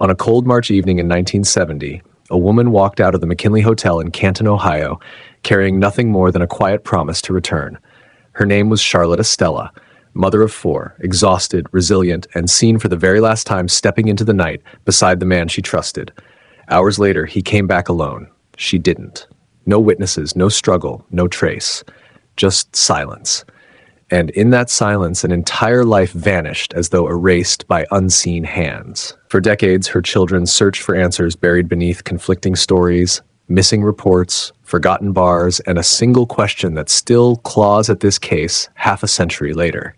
On a cold March evening in 1970, a woman walked out of the McKinley Hotel in Canton, Ohio, carrying nothing more than a quiet promise to return. Her name was Charlotte Estella, mother of four, exhausted, resilient, and seen for the very last time stepping into the night beside the man she trusted. Hours later, he came back alone. She didn't. No witnesses, no struggle, no trace. Just silence. And in that silence, an entire life vanished as though erased by unseen hands. For decades, her children searched for answers buried beneath conflicting stories, missing reports, forgotten bars, and a single question that still claws at this case half a century later.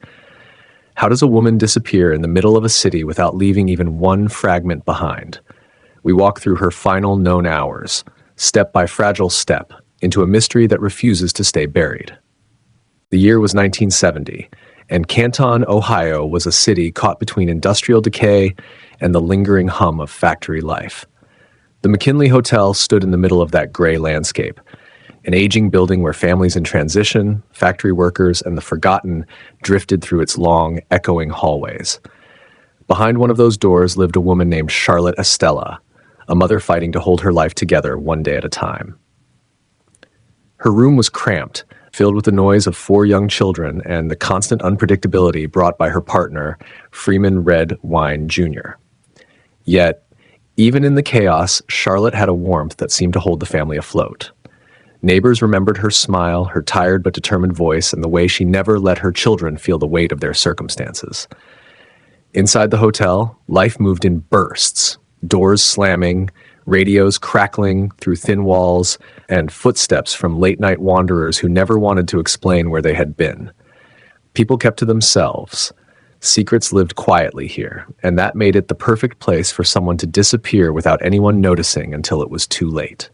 How does a woman disappear in the middle of a city without leaving even one fragment behind? We walk through her final known hours, step by fragile step, into a mystery that refuses to stay buried. The year was 1970, and Canton, Ohio was a city caught between industrial decay and the lingering hum of factory life. The McKinley Hotel stood in the middle of that gray landscape, an aging building where families in transition, factory workers, and the forgotten drifted through its long, echoing hallways. Behind one of those doors lived a woman named Charlotte Estella, a mother fighting to hold her life together one day at a time. Her room was cramped, filled with the noise of four young children and the constant unpredictability brought by her partner, Freeman Red Wine Jr. Yet, even in the chaos, Charlotte had a warmth that seemed to hold the family afloat. Neighbors remembered her smile, her tired but determined voice, and the way she never let her children feel the weight of their circumstances. Inside the hotel, life moved in bursts, doors slamming, radios crackling through thin walls, and footsteps from late-night wanderers who never wanted to explain where they had been. People kept to themselves. Secrets lived quietly here, and that made it the perfect place for someone to disappear without anyone noticing until it was too late.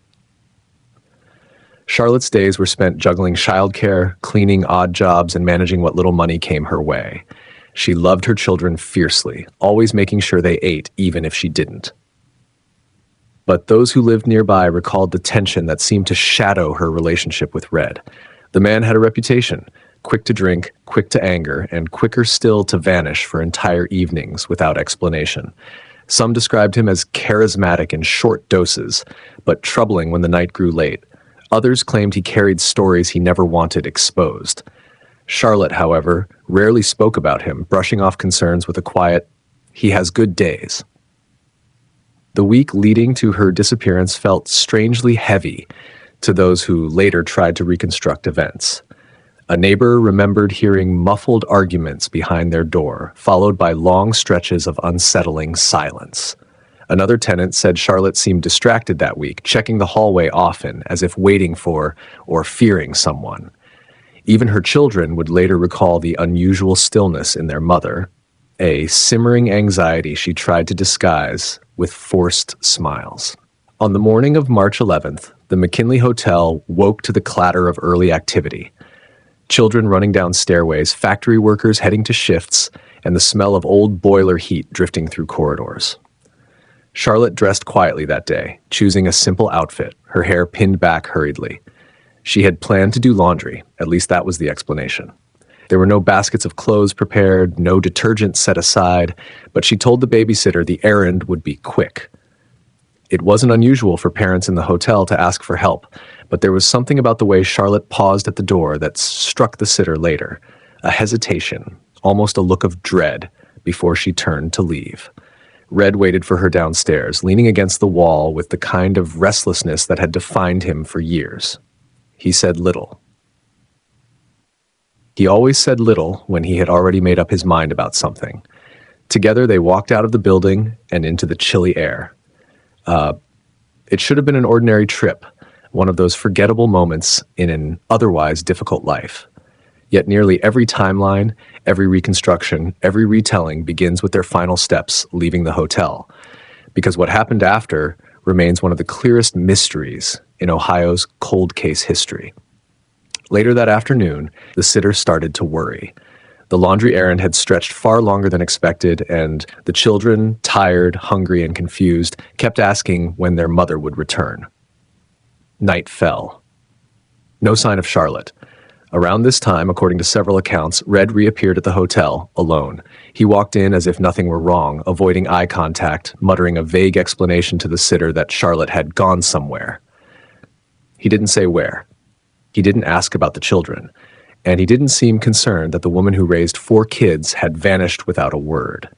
Charlotte's days were spent juggling childcare, cleaning odd jobs, and managing what little money came her way. She loved her children fiercely, always making sure they ate even if she didn't. But those who lived nearby recalled the tension that seemed to shadow her relationship with Red. The man had a reputation, quick to drink, quick to anger, and quicker still to vanish for entire evenings without explanation. Some described him as charismatic in short doses, but troubling when the night grew late. Others claimed he carried stories he never wanted exposed. Charlotte, however, rarely spoke about him, brushing off concerns with a quiet, "He has good days." The week leading to her disappearance felt strangely heavy to those who later tried to reconstruct events. A neighbor remembered hearing muffled arguments behind their door, followed by long stretches of unsettling silence. Another tenant said Charlotte seemed distracted that week, checking the hallway often, as if waiting for or fearing someone. Even her children would later recall the unusual stillness in their mother, a simmering anxiety she tried to disguise with forced smiles. On the morning of March 11th, the McKinley Hotel woke to the clatter of early activity. Children running down stairways, factory workers heading to shifts, and the smell of old boiler heat drifting through corridors. Charlotte dressed quietly that day, choosing a simple outfit, her hair pinned back hurriedly. She had planned to do laundry, at least that was the explanation. There were no baskets of clothes prepared, no detergent set aside, but she told the babysitter the errand would be quick. It wasn't unusual for parents in the hotel to ask for help, but there was something about the way Charlotte paused at the door that struck the sitter later, a hesitation, almost a look of dread, before she turned to leave. Red waited for her downstairs, leaning against the wall with the kind of restlessness that had defined him for years. He said little. He always said little when he had already made up his mind about something. Together they walked out of the building and into the chilly air. It should have been an ordinary trip, one of those forgettable moments in an otherwise difficult life. Yet nearly every timeline, every reconstruction, every retelling begins with their final steps leaving the hotel, because what happened after remains one of the clearest mysteries in Ohio's cold case history. Later that afternoon, the sitter started to worry. The laundry errand had stretched far longer than expected, and the children, tired, hungry, and confused, kept asking when their mother would return. Night fell. No sign of Charlotte. Around this time, according to several accounts, Red reappeared at the hotel, alone. He walked in as if nothing were wrong, avoiding eye contact, muttering a vague explanation to the sitter that Charlotte had gone somewhere. He didn't say where. He didn't ask about the children. And he didn't seem concerned that the woman who raised 4 kids had vanished without a word.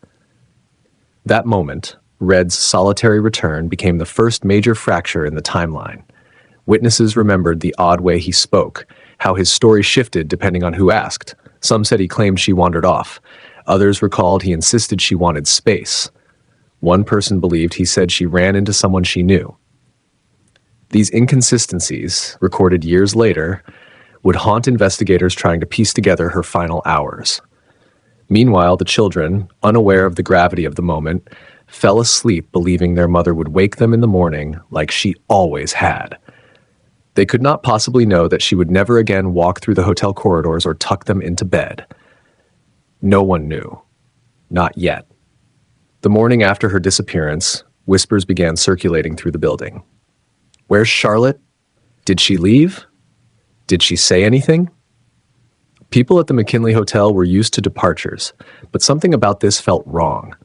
That moment, Red's solitary return became the first major fracture in the timeline. Witnesses remembered the odd way he spoke, how his story shifted depending on who asked. Some said he claimed she wandered off. Others recalled he insisted she wanted space. One person believed he said she ran into someone she knew. These inconsistencies, recorded years later, would haunt investigators trying to piece together her final hours. Meanwhile, the children, unaware of the gravity of the moment, fell asleep believing their mother would wake them in the morning like she always had. They could not possibly know that she would never again walk through the hotel corridors or tuck them into bed. No one knew. Not yet. The morning after her disappearance, whispers began circulating through the building. Where's Charlotte? Did she leave? Did she say anything? People at the McKinley Hotel were used to departures, but something about this felt wrong.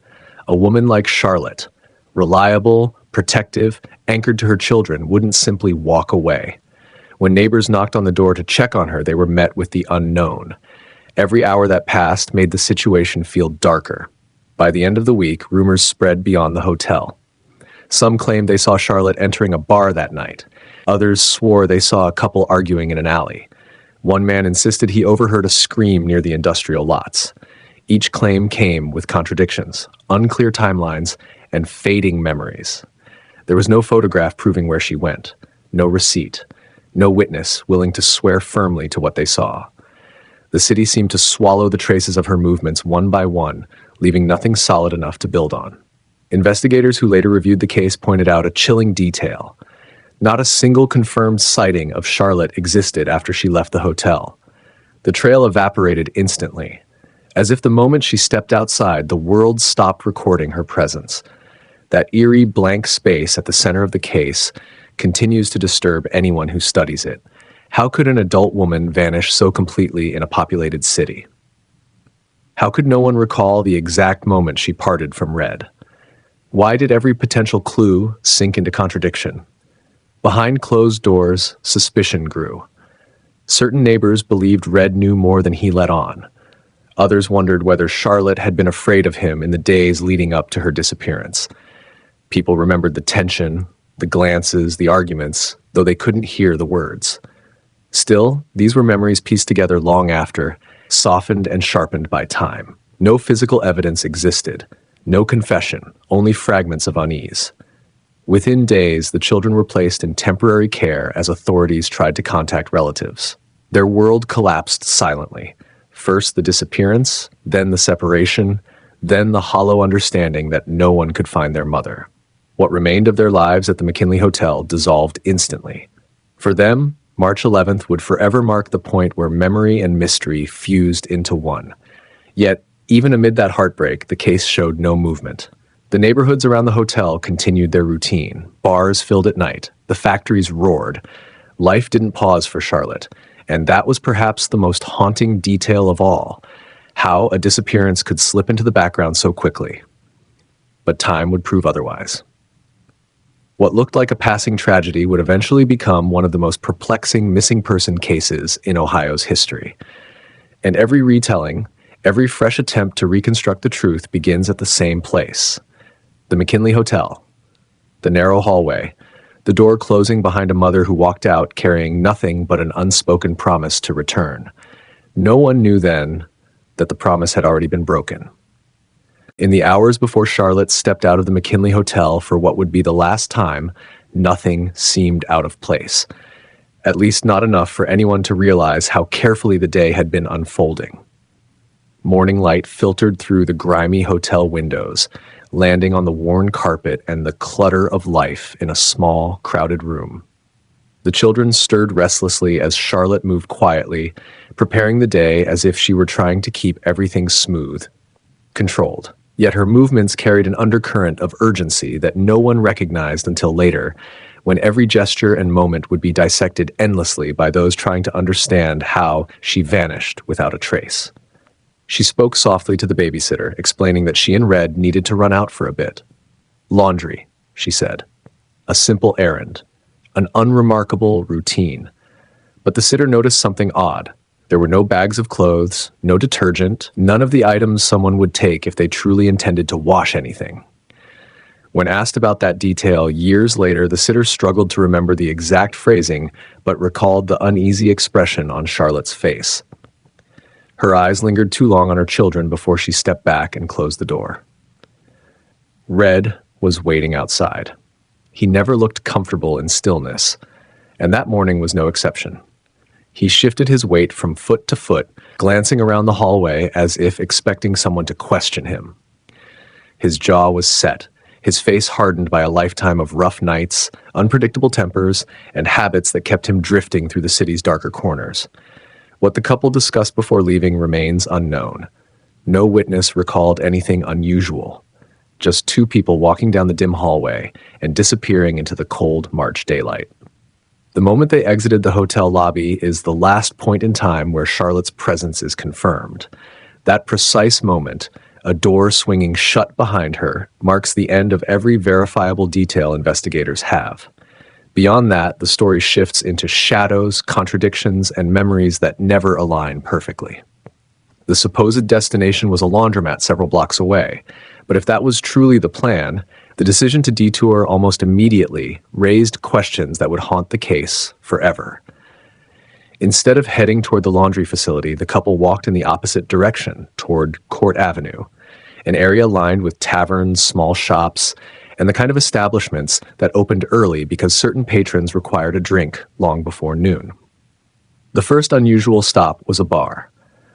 A woman like Charlotte, reliable, protective, anchored to her children, wouldn't simply walk away. When neighbors knocked on the door to check on her, they were met with the unknown. Every hour that passed made the situation feel darker. By the end of the week, rumors spread beyond the hotel. Some claimed they saw Charlotte entering a bar that night. Others swore they saw a couple arguing in an alley. One man insisted he overheard a scream near the industrial lots. Each claim came with contradictions, unclear timelines, and fading memories. There was no photograph proving where she went, no receipt, no witness willing to swear firmly to what they saw. The city seemed to swallow the traces of her movements one by one, leaving nothing solid enough to build on. Investigators who later reviewed the case pointed out a chilling detail. Not a single confirmed sighting of Charlotte existed after she left the hotel. The trail evaporated instantly. As if the moment she stepped outside, the world stopped recording her presence. That eerie blank space at the center of the case continues to disturb anyone who studies it. How could an adult woman vanish so completely in a populated city? How could no one recall the exact moment she parted from Red? Why did every potential clue sink into contradiction? Behind closed doors, suspicion grew. Certain neighbors believed Red knew more than he let on. Others wondered whether Charlotte had been afraid of him in the days leading up to her disappearance. People remembered the tension, the glances, the arguments, though they couldn't hear the words. Still, these were memories pieced together long after, softened and sharpened by time. No physical evidence existed, no confession, only fragments of unease. Within days, the children were placed in temporary care as authorities tried to contact relatives. Their world collapsed silently. First the disappearance, then the separation, then the hollow understanding that no one could find their mother. What remained of their lives at the McKinley Hotel dissolved instantly. For them, March 11th would forever mark the point where memory and mystery fused into one. Yet, even amid that heartbreak, the case showed no movement. The neighborhoods around the hotel continued their routine. Bars filled at night. The factories roared. Life didn't pause for Charlotte. And that was perhaps the most haunting detail of all, how a disappearance could slip into the background so quickly. But time would prove otherwise. What looked like a passing tragedy would eventually become one of the most perplexing missing person cases in Ohio's history. And every retelling, every fresh attempt to reconstruct the truth begins at the same place. The McKinley Hotel. The narrow hallway, the door closing behind a mother who walked out carrying nothing but an unspoken promise to return. No one knew then that the promise had already been broken. In the hours before Charlotte stepped out of the McKinley Hotel for what would be the last time, nothing seemed out of place. At least not enough for anyone to realize how carefully the day had been unfolding. Morning light filtered through the grimy hotel windows, landing on the worn carpet and the clutter of life in a small, crowded room. The children stirred restlessly as Charlotte moved quietly, preparing the day as if she were trying to keep everything smooth, controlled. Yet her movements carried an undercurrent of urgency that no one recognized until later, when every gesture and moment would be dissected endlessly by those trying to understand how she vanished without a trace. She spoke softly to the babysitter, explaining that she and Red needed to run out for a bit. Laundry, she said. A simple errand. An unremarkable routine. But the sitter noticed something odd. There were no bags of clothes, no detergent, none of the items someone would take if they truly intended to wash anything. When asked about that detail years later, the sitter struggled to remember the exact phrasing, but recalled the uneasy expression on Charlotte's face. Her eyes lingered too long on her children before she stepped back and closed the door. Red was waiting outside. He never looked comfortable in stillness, and that morning was no exception. He shifted his weight from foot to foot, glancing around the hallway as if expecting someone to question him. His jaw was set, his face hardened by a lifetime of rough nights, unpredictable tempers, and habits that kept him drifting through the city's darker corners. What the couple discussed before leaving remains unknown. No witness recalled anything unusual. Just two people walking down the dim hallway and disappearing into the cold March daylight. The moment they exited the hotel lobby is the last point in time where Charlotte's presence is confirmed. That precise moment, a door swinging shut behind her, marks the end of every verifiable detail investigators have. Beyond that, the story shifts into shadows, contradictions, and memories that never align perfectly. The supposed destination was a laundromat several blocks away, but if that was truly the plan, the decision to detour almost immediately raised questions that would haunt the case forever. Instead of heading toward the laundry facility, the couple walked in the opposite direction, toward Court Avenue, an area lined with taverns, small shops, and the kind of establishments that opened early because certain patrons required a drink long before noon. The first unusual stop was a bar.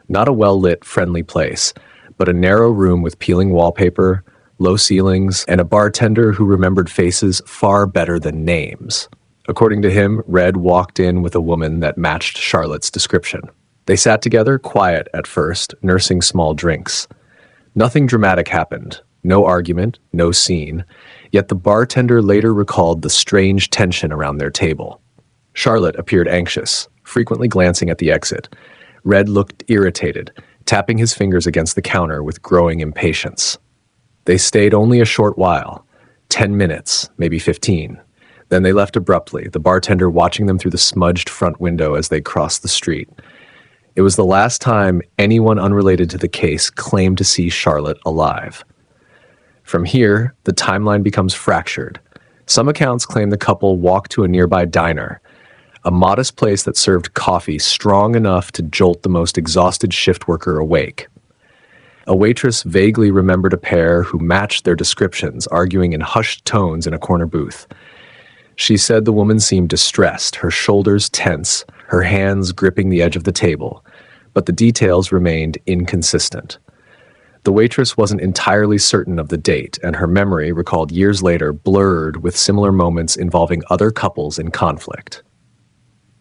Not a well-lit, friendly place, but a narrow room with peeling wallpaper, low ceilings, and a bartender who remembered faces far better than names. According to him, Red walked in with a woman that matched Charlotte's description. They sat together, quiet at first, nursing small drinks. Nothing dramatic happened. No argument, no scene, yet the bartender later recalled the strange tension around their table. Charlotte appeared anxious, frequently glancing at the exit. Red looked irritated, tapping his fingers against the counter with growing impatience. They stayed only a short while, 10 minutes, maybe 15. Then they left abruptly, the bartender watching them through the smudged front window as they crossed the street. It was the last time anyone unrelated to the case claimed to see Charlotte alive. From here, the timeline becomes fractured. Some accounts claim the couple walked to a nearby diner, a modest place that served coffee strong enough to jolt the most exhausted shift worker awake. A waitress vaguely remembered a pair who matched their descriptions, arguing in hushed tones in a corner booth. She said the woman seemed distressed, her shoulders tense, her hands gripping the edge of the table, but the details remained inconsistent. The waitress wasn't entirely certain of the date, and her memory, recalled years later, blurred with similar moments involving other couples in conflict.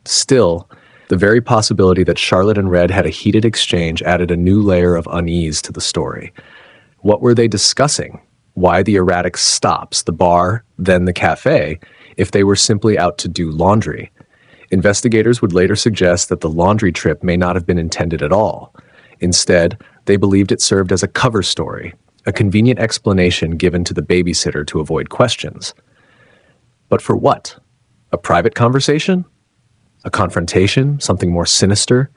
Still, the very possibility that Charlotte and Red had a heated exchange added a new layer of unease to the story. What were they discussing? Why the erratic stops, the bar, then the cafe, if they were simply out to do laundry? Investigators would later suggest that the laundry trip may not have been intended at all. Instead, they believed it served as a cover story, a convenient explanation given to the babysitter to avoid questions. But for what? A private conversation? A confrontation? Something more sinister?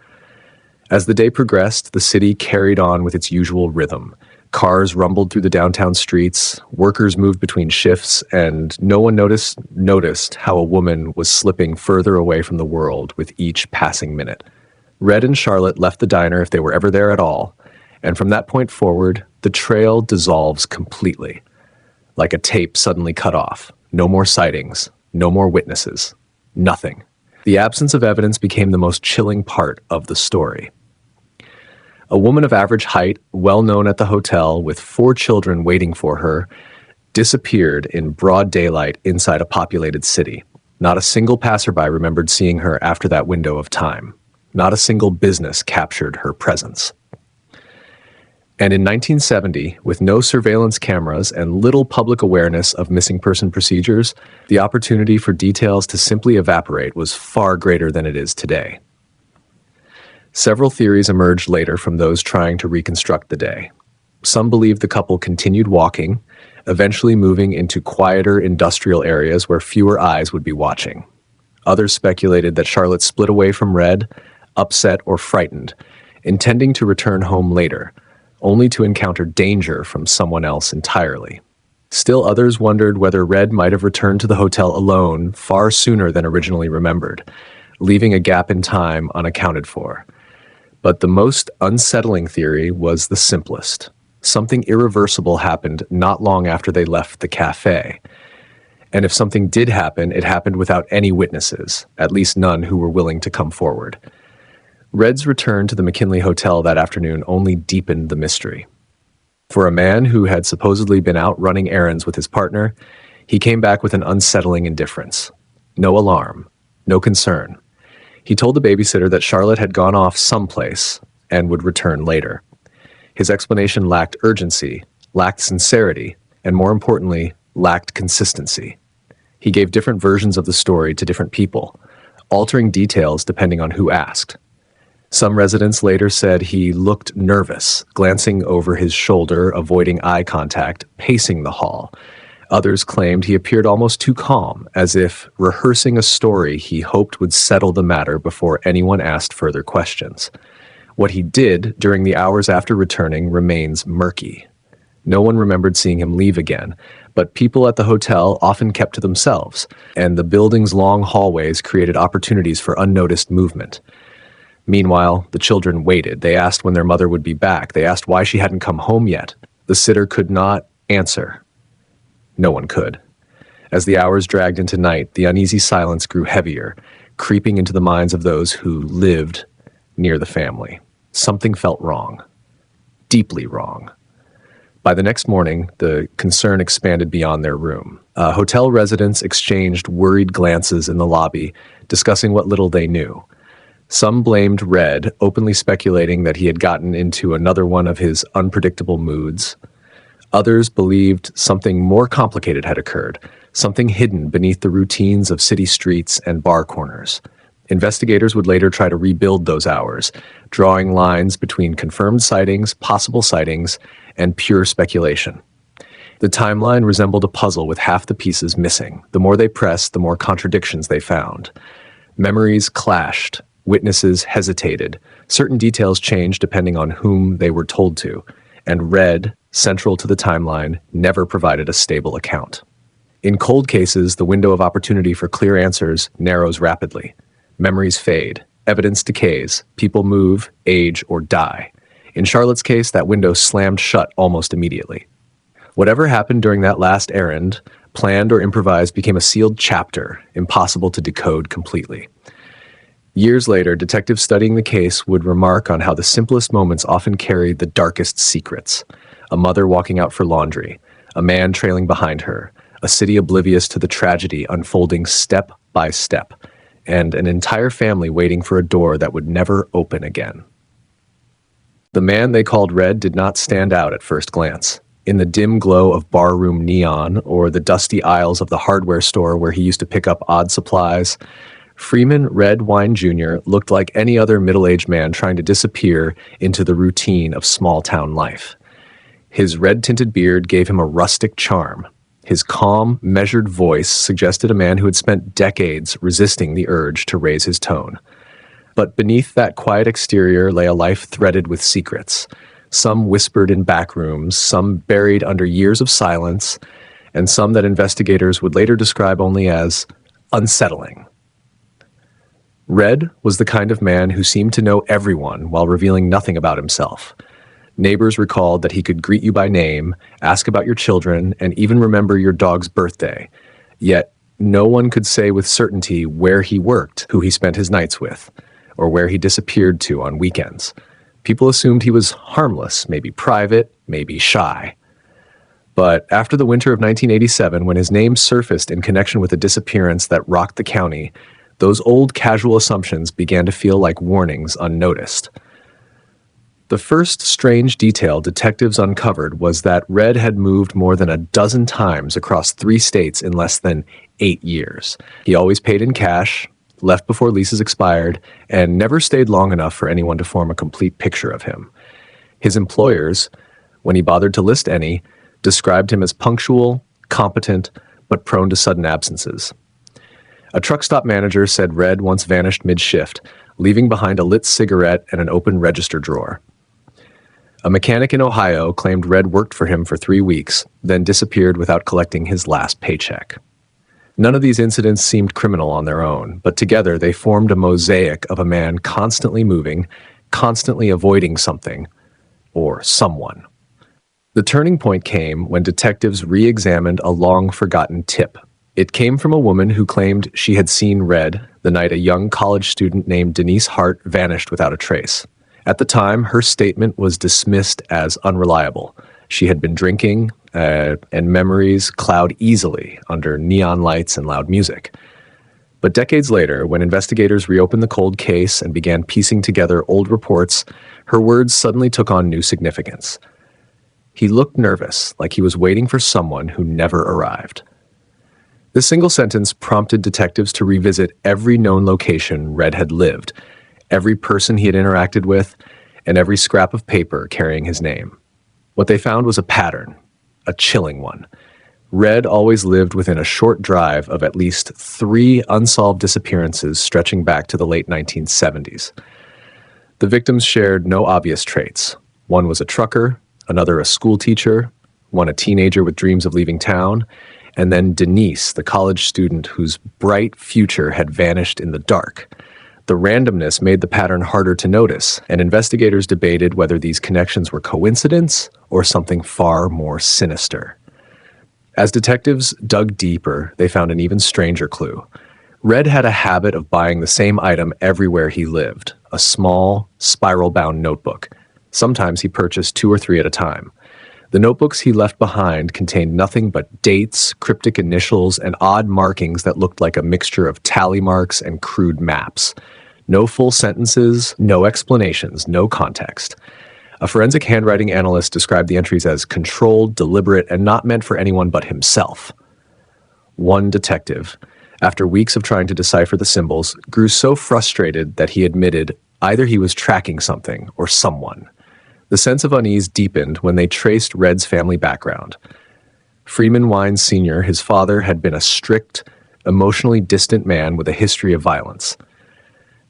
As the day progressed, the city carried on with its usual rhythm. Cars rumbled through the downtown streets, workers moved between shifts, and no one noticed how a woman was slipping further away from the world with each passing minute. Red and Charlotte left the diner if they were ever there at all, and from that point forward, the trail dissolves completely. Like a tape suddenly cut off. No more sightings, no more witnesses, nothing. The absence of evidence became the most chilling part of the story. A woman of average height, well known at the hotel, with 4 children waiting for her, disappeared in broad daylight inside a populated city. Not a single passerby remembered seeing her after that window of time. Not a single business captured her presence. And in 1970, with no surveillance cameras and little public awareness of missing person procedures, the opportunity for details to simply evaporate was far greater than it is today. Several theories emerged later from those trying to reconstruct the day. Some believed the couple continued walking, eventually moving into quieter industrial areas where fewer eyes would be watching. Others speculated that Charlotte split away from Red, upset or frightened, intending to return home later, only to encounter danger from someone else entirely. Still others wondered whether Red might have returned to the hotel alone far sooner than originally remembered, leaving a gap in time unaccounted for. But the most unsettling theory was the simplest. Something irreversible happened not long after they left the cafe. And if something did happen, it happened without any witnesses, at least none who were willing to come forward. Red's return to the McKinley Hotel that afternoon only deepened the mystery. For a man who had supposedly been out running errands with his partner, he came back with an unsettling indifference. No alarm, no concern. He told the babysitter that Charlotte had gone off someplace and would return later. His explanation lacked urgency, lacked sincerity, and more importantly, lacked consistency. He gave different versions of the story to different people, altering details depending on who asked. Some residents later said he looked nervous, glancing over his shoulder, avoiding eye contact, pacing the hall. Others claimed he appeared almost too calm, as if rehearsing a story he hoped would settle the matter before anyone asked further questions. What he did during the hours after returning remains murky. No one remembered seeing him leave again, but people at the hotel often kept to themselves, and the building's long hallways created opportunities for unnoticed movement. Meanwhile, the children waited. They asked when their mother would be back. They asked why she hadn't come home yet. The sitter could not answer. No one could. As the hours dragged into night, the uneasy silence grew heavier, creeping into the minds of those who lived near the family. Something felt wrong. Deeply wrong. By the next morning, the concern expanded beyond their room. Hotel residents exchanged worried glances in the lobby, discussing what little they knew. Some blamed Red, openly speculating that he had gotten into another one of his unpredictable moods. Others believed something more complicated had occurred, something hidden beneath the routines of city streets and bar corners. Investigators would later try to rebuild those hours, drawing lines between confirmed sightings, possible sightings, and pure speculation. The timeline resembled a puzzle with half the pieces missing. The more they pressed, the more contradictions they found. Memories clashed. Witnesses hesitated. Certain details changed depending on whom they were told to. And Red, central to the timeline, never provided a stable account. In cold cases, the window of opportunity for clear answers narrows rapidly. Memories fade, evidence decays, people move, age, or die. In Charlotte's case, that window slammed shut almost immediately. Whatever happened during that last errand, planned or improvised, became a sealed chapter, impossible to decode completely. Years later, detectives studying the case would remark on how the simplest moments often carried the darkest secrets. A mother walking out for laundry, a man trailing behind her, a city oblivious to the tragedy unfolding step by step, and an entire family waiting for a door that would never open again. The man they called Red did not stand out at first glance. In the dim glow of barroom neon or the dusty aisles of the hardware store where he used to pick up odd supplies, Freeman Red Wine Jr. looked like any other middle-aged man trying to disappear into the routine of small-town life. His red-tinted beard gave him a rustic charm. His calm, measured voice suggested a man who had spent decades resisting the urge to raise his tone. But beneath that quiet exterior lay a life threaded with secrets, some whispered in back rooms, some buried under years of silence, and some that investigators would later describe only as unsettling. Red was the kind of man who seemed to know everyone while revealing nothing about himself. Neighbors recalled that he could greet you by name, ask about your children, and even remember your dog's birthday. Yet, no one could say with certainty where he worked, who he spent his nights with, or where he disappeared to on weekends. People assumed he was harmless, maybe private, maybe shy. But after the winter of 1987, when his name surfaced in connection with a disappearance that rocked the county, those old casual assumptions began to feel like warnings unnoticed. The first strange detail detectives uncovered was that Red had moved more than a dozen times across 3 states in less than 8 years. He always paid in cash, left before leases expired, and never stayed long enough for anyone to form a complete picture of him. His employers, when he bothered to list any, described him as punctual, competent, but prone to sudden absences. A truck stop manager said Red once vanished mid-shift, leaving behind a lit cigarette and an open register drawer. A mechanic in Ohio claimed Red worked for him for 3 weeks, then disappeared without collecting his last paycheck. None of these incidents seemed criminal on their own, but together they formed a mosaic of a man constantly moving, constantly avoiding something, or someone. The turning point came when detectives re-examined a long-forgotten tip. It came from a woman who claimed she had seen Red the night a young college student named Denise Hart vanished without a trace. At the time, her statement was dismissed as unreliable. She had been drinking, and memories cloud easily under neon lights and loud music. But decades later, when investigators reopened the cold case and began piecing together old reports, her words suddenly took on new significance. He looked nervous, like he was waiting for someone who never arrived. This single sentence prompted detectives to revisit every known location Red had lived, every person he had interacted with, and every scrap of paper carrying his name. What they found was a pattern, a chilling one. Red always lived within a short drive of at least 3 unsolved disappearances stretching back to the late 1970s. The victims shared no obvious traits. One was a trucker, another a school teacher, one a teenager with dreams of leaving town, and then Denise, the college student whose bright future had vanished in the dark. The randomness made the pattern harder to notice, and investigators debated whether these connections were coincidence or something far more sinister. As detectives dug deeper, they found an even stranger clue. Red had a habit of buying the same item everywhere he lived, a small, spiral-bound notebook. Sometimes he purchased 2 or 3 at a time. The notebooks he left behind contained nothing but dates, cryptic initials, and odd markings that looked like a mixture of tally marks and crude maps. No full sentences, no explanations, no context. A forensic handwriting analyst described the entries as controlled, deliberate, and not meant for anyone but himself. One detective, after weeks of trying to decipher the symbols, grew so frustrated that he admitted either he was tracking something or someone. The sense of unease deepened when they traced Red's family background. Freeman Wines Sr., his father, had been a strict, emotionally distant man with a history of violence.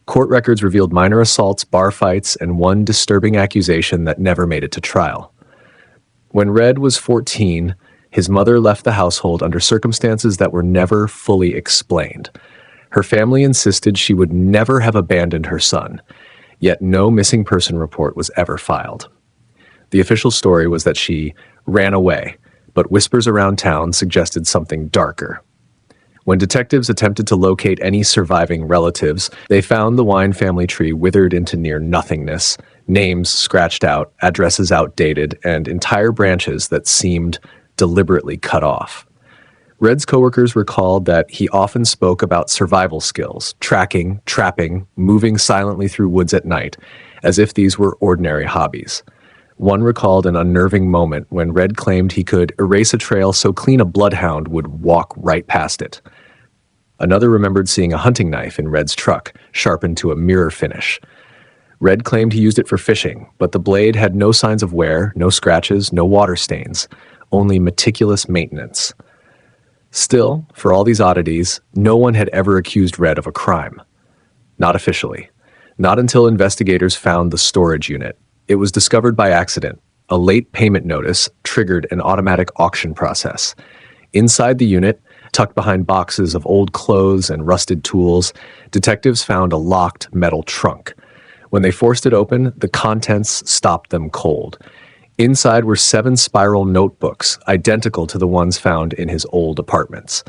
Court records revealed minor assaults, bar fights, and one disturbing accusation that never made it to trial. When Red was 14, his mother left the household under circumstances that were never fully explained. Her family insisted she would never have abandoned her son, yet no missing person report was ever filed. The official story was that she ran away, but whispers around town suggested something darker. When detectives attempted to locate any surviving relatives, they found the Wine family tree withered into near nothingness, names scratched out, addresses outdated, and entire branches that seemed deliberately cut off. Red's coworkers recalled that he often spoke about survival skills, tracking, trapping, moving silently through woods at night, as if these were ordinary hobbies. One recalled an unnerving moment when Red claimed he could erase a trail so clean a bloodhound would walk right past it. Another remembered seeing a hunting knife in Red's truck, sharpened to a mirror finish. Red claimed he used it for fishing, but the blade had no signs of wear, no scratches, no water stains, only meticulous maintenance. Still, for all these oddities, no one had ever accused Red of a crime. Not officially. Not until investigators found the storage unit. It was discovered by accident. A late payment notice triggered an automatic auction process. Inside the unit, tucked behind boxes of old clothes and rusted tools, detectives found a locked metal trunk. When they forced it open, the contents stopped them cold. Inside were 7 spiral notebooks, identical to the ones found in his old apartments.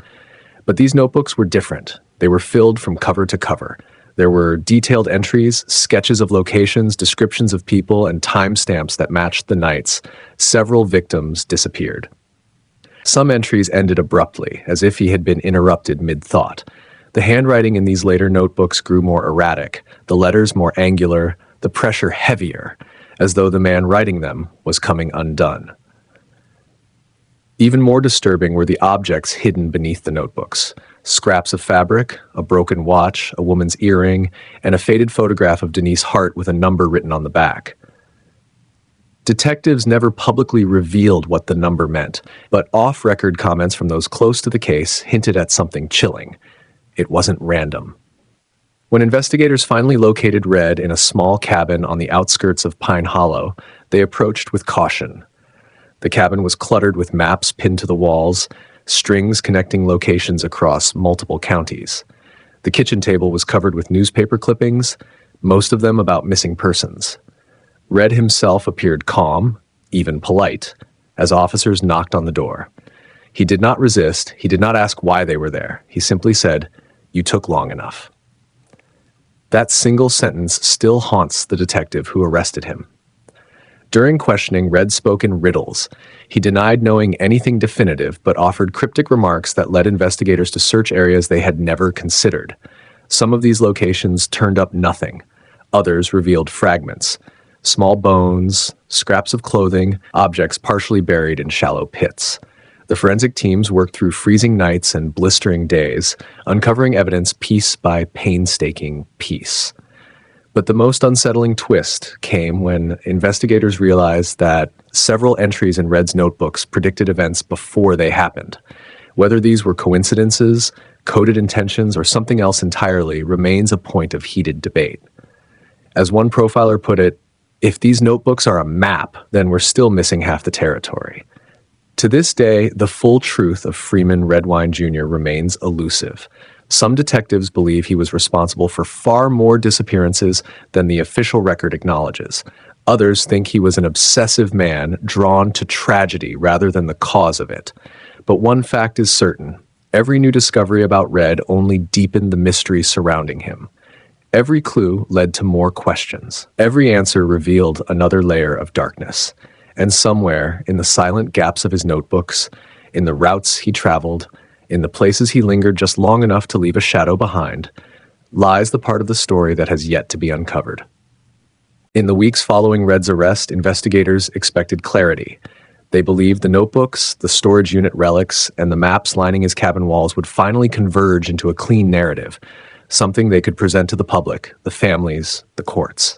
But these notebooks were different. They were filled from cover to cover. There were detailed entries, sketches of locations, descriptions of people, and timestamps that matched the nights. Several victims disappeared. Some entries ended abruptly, as if he had been interrupted mid-thought. The handwriting in these later notebooks grew more erratic, the letters more angular, the pressure heavier, as though the man writing them was coming undone. Even more disturbing were the objects hidden beneath the notebooks. Scraps of fabric, a broken watch, a woman's earring, and a faded photograph of Denise Hart with a number written on the back. Detectives never publicly revealed what the number meant, but off-record comments from those close to the case hinted at something chilling. It wasn't random. When investigators finally located Red in a small cabin on the outskirts of Pine Hollow, they approached with caution. The cabin was cluttered with maps pinned to the walls, strings connecting locations across multiple counties. The kitchen table was covered with newspaper clippings, most of them about missing persons. Red himself appeared calm, even polite, as officers knocked on the door. He did not resist, he did not ask why they were there. He simply said, "You took long enough." That single sentence still haunts the detective who arrested him. During questioning, Red spoke in riddles. He denied knowing anything definitive, but offered cryptic remarks that led investigators to search areas they had never considered. Some of these locations turned up nothing. Others revealed fragments, small bones, scraps of clothing, objects partially buried in shallow pits. The forensic teams worked through freezing nights and blistering days, uncovering evidence piece by painstaking piece. But the most unsettling twist came when investigators realized that several entries in Red's notebooks predicted events before they happened. Whether these were coincidences, coded intentions, or something else entirely remains a point of heated debate. As one profiler put it, if these notebooks are a map, then we're still missing half the territory. To this day, the full truth of Freeman Redwine Jr. remains elusive. Some detectives believe he was responsible for far more disappearances than the official record acknowledges. Others think he was an obsessive man drawn to tragedy rather than the cause of it. But one fact is certain. Every new discovery about Red only deepened the mystery surrounding him. Every clue led to more questions. Every answer revealed another layer of darkness. And somewhere, in the silent gaps of his notebooks, in the routes he traveled, in the places he lingered just long enough to leave a shadow behind, lies the part of the story that has yet to be uncovered. In the weeks following Red's arrest, investigators expected clarity. They believed the notebooks, the storage unit relics, and the maps lining his cabin walls would finally converge into a clean narrative, something they could present to the public, the families, the courts.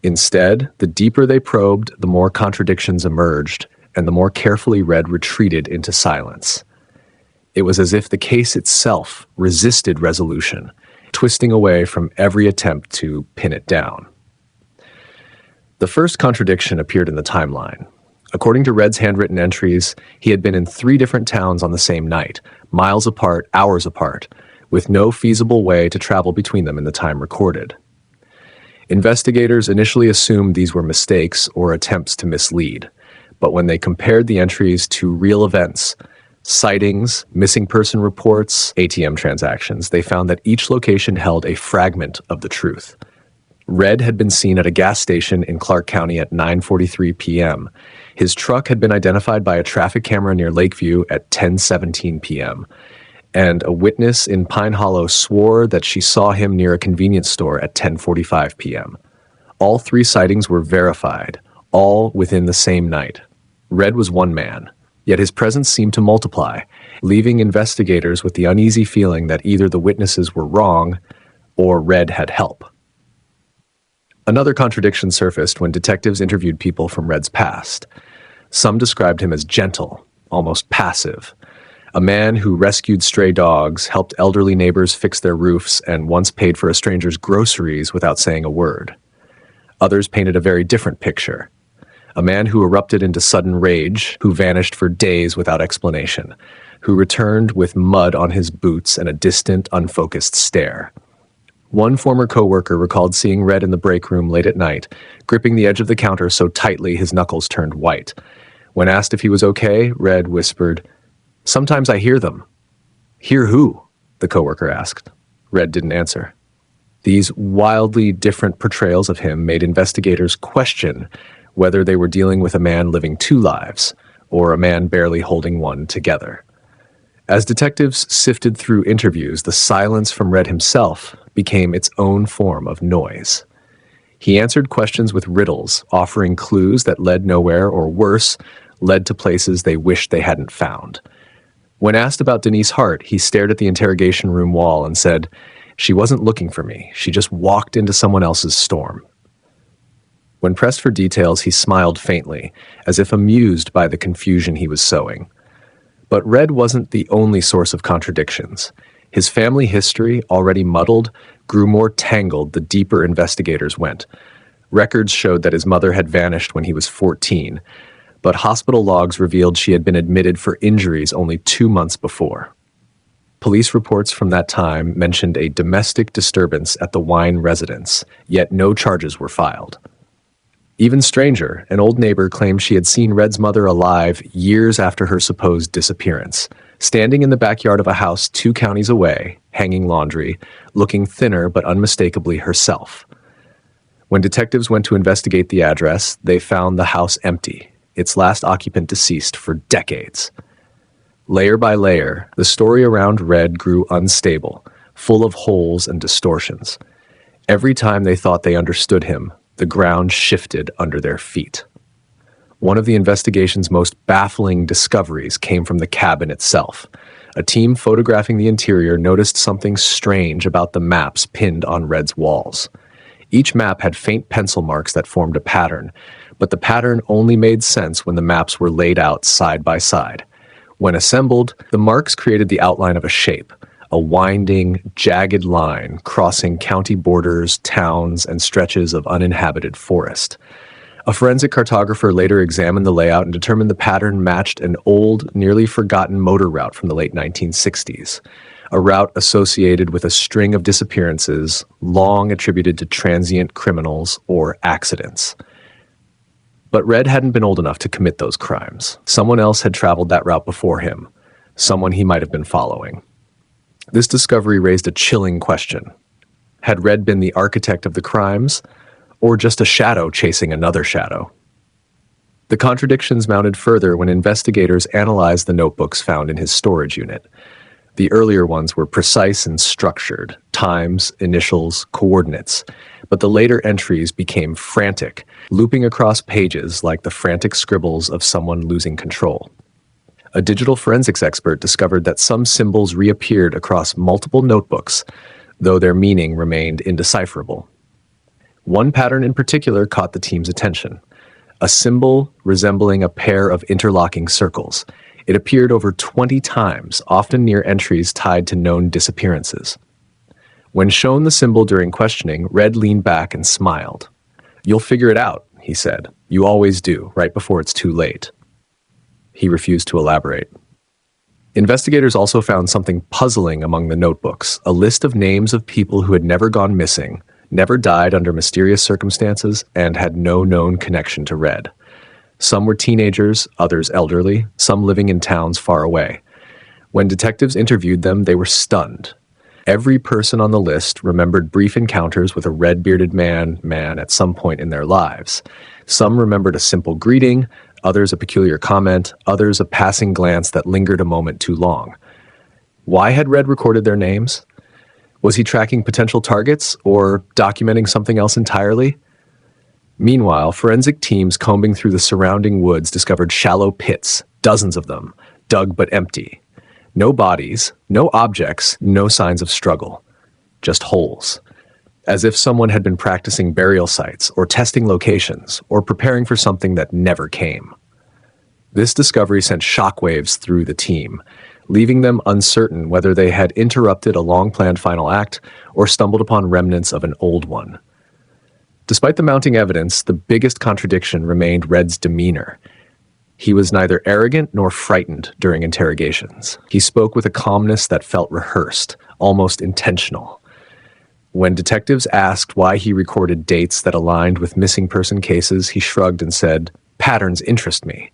Instead, the deeper they probed, the more contradictions emerged, and the more carefully Red retreated into silence. It was as if the case itself resisted resolution, twisting away from every attempt to pin it down. The first contradiction appeared in the timeline. According to Red's handwritten entries, he had been in 3 different towns on the same night, miles apart, hours apart, with no feasible way to travel between them in the time recorded. Investigators initially assumed these were mistakes or attempts to mislead, but when they compared the entries to real events, sightings, missing person reports, ATM transactions, they found that each location held a fragment of the truth. Red had been seen at a gas station in Clark County at 9:43 p.m. His truck had been identified by a traffic camera near Lakeview at 10:17 p.m. And a witness in Pine Hollow swore that she saw him near a convenience store at 10:45 p.m. All 3 sightings were verified, all within the same night. Red was one man, yet his presence seemed to multiply, leaving investigators with the uneasy feeling that either the witnesses were wrong or Red had help. Another contradiction surfaced when detectives interviewed people from Red's past. Some described him as gentle, almost passive, a man who rescued stray dogs, helped elderly neighbors fix their roofs, and once paid for a stranger's groceries without saying a word. Others painted a very different picture. A man who erupted into sudden rage, who vanished for days without explanation, who returned with mud on his boots and a distant, unfocused stare. One former coworker recalled seeing Red in the break room late at night, gripping the edge of the counter so tightly his knuckles turned white. When asked if he was okay, Red whispered, "Sometimes I hear them." "Hear who?" the coworker asked. Red didn't answer. These wildly different portrayals of him made investigators question whether they were dealing with a man living 2 lives, or a man barely holding one together. As detectives sifted through interviews, the silence from Red himself became its own form of noise. He answered questions with riddles, offering clues that led nowhere or, worse, led to places they wished they hadn't found. When asked about Denise Hart, he stared at the interrogation room wall and said, "She wasn't looking for me. She just walked into someone else's storm." When pressed for details, he smiled faintly, as if amused by the confusion he was sowing. But Red wasn't the only source of contradictions. His family history, already muddled, grew more tangled the deeper investigators went. Records showed that his mother had vanished when he was 14, but hospital logs revealed she had been admitted for injuries only 2 months before. Police reports from that time mentioned a domestic disturbance at the Wine residence, yet no charges were filed. Even stranger, an old neighbor claimed she had seen Red's mother alive years after her supposed disappearance, standing in the backyard of a house 2 counties away, hanging laundry, looking thinner but unmistakably herself. When detectives went to investigate the address, they found the house empty, its last occupant deceased for decades. Layer by layer, the story around Red grew unstable, full of holes and distortions. Every time they thought they understood him, the ground shifted under their feet. One of the investigation's most baffling discoveries came from the cabin itself. A team photographing the interior noticed something strange about the maps pinned on Red's walls. Each map had faint pencil marks that formed a pattern, but the pattern only made sense when the maps were laid out side by side. When assembled, the marks created the outline of a shape, a winding, jagged line crossing county borders, towns, and stretches of uninhabited forest. A forensic cartographer later examined the layout and determined the pattern matched an old, nearly forgotten motor route from the late 1960s, a route associated with a string of disappearances long attributed to transient criminals or accidents. But Red hadn't been old enough to commit those crimes. Someone else had traveled that route before him, someone he might have been following. This discovery raised a chilling question. Had Red been the architect of the crimes, or just a shadow chasing another shadow? The contradictions mounted further when investigators analyzed the notebooks found in his storage unit. The earlier ones were precise and structured, times, initials, coordinates, but the later entries became frantic, looping across pages like the frantic scribbles of someone losing control. A digital forensics expert discovered that some symbols reappeared across multiple notebooks, though their meaning remained indecipherable. One pattern in particular caught the team's attention, a symbol resembling a pair of interlocking circles. It appeared over 20 times, often near entries tied to known disappearances. When shown the symbol during questioning, Red leaned back and smiled. "You'll figure it out," he said. "You always do, right before it's too late." He refused to elaborate. Investigators also found something puzzling among the notebooks, a list of names of people who had never gone missing, never died under mysterious circumstances, and had no known connection to Red. Some were teenagers, others elderly, some living in towns far away. When detectives interviewed them, they were stunned. Every person on the list remembered brief encounters with a red-bearded man at some point in their lives. Some remembered a simple greeting, others a peculiar comment, others a passing glance that lingered a moment too long. Why had Red recorded their names? Was he tracking potential targets or documenting something else entirely? Meanwhile, forensic teams combing through the surrounding woods discovered shallow pits, dozens of them, dug but empty. No bodies, no objects, no signs of struggle. Just holes. As if someone had been practicing burial sites, or testing locations, or preparing for something that never came. This discovery sent shockwaves through the team, leaving them uncertain whether they had interrupted a long-planned final act or stumbled upon remnants of an old one. Despite the mounting evidence, the biggest contradiction remained Red's demeanor. He was neither arrogant nor frightened during interrogations. He spoke with a calmness that felt rehearsed, almost intentional. When detectives asked why he recorded dates that aligned with missing person cases, he shrugged and said, "Patterns interest me."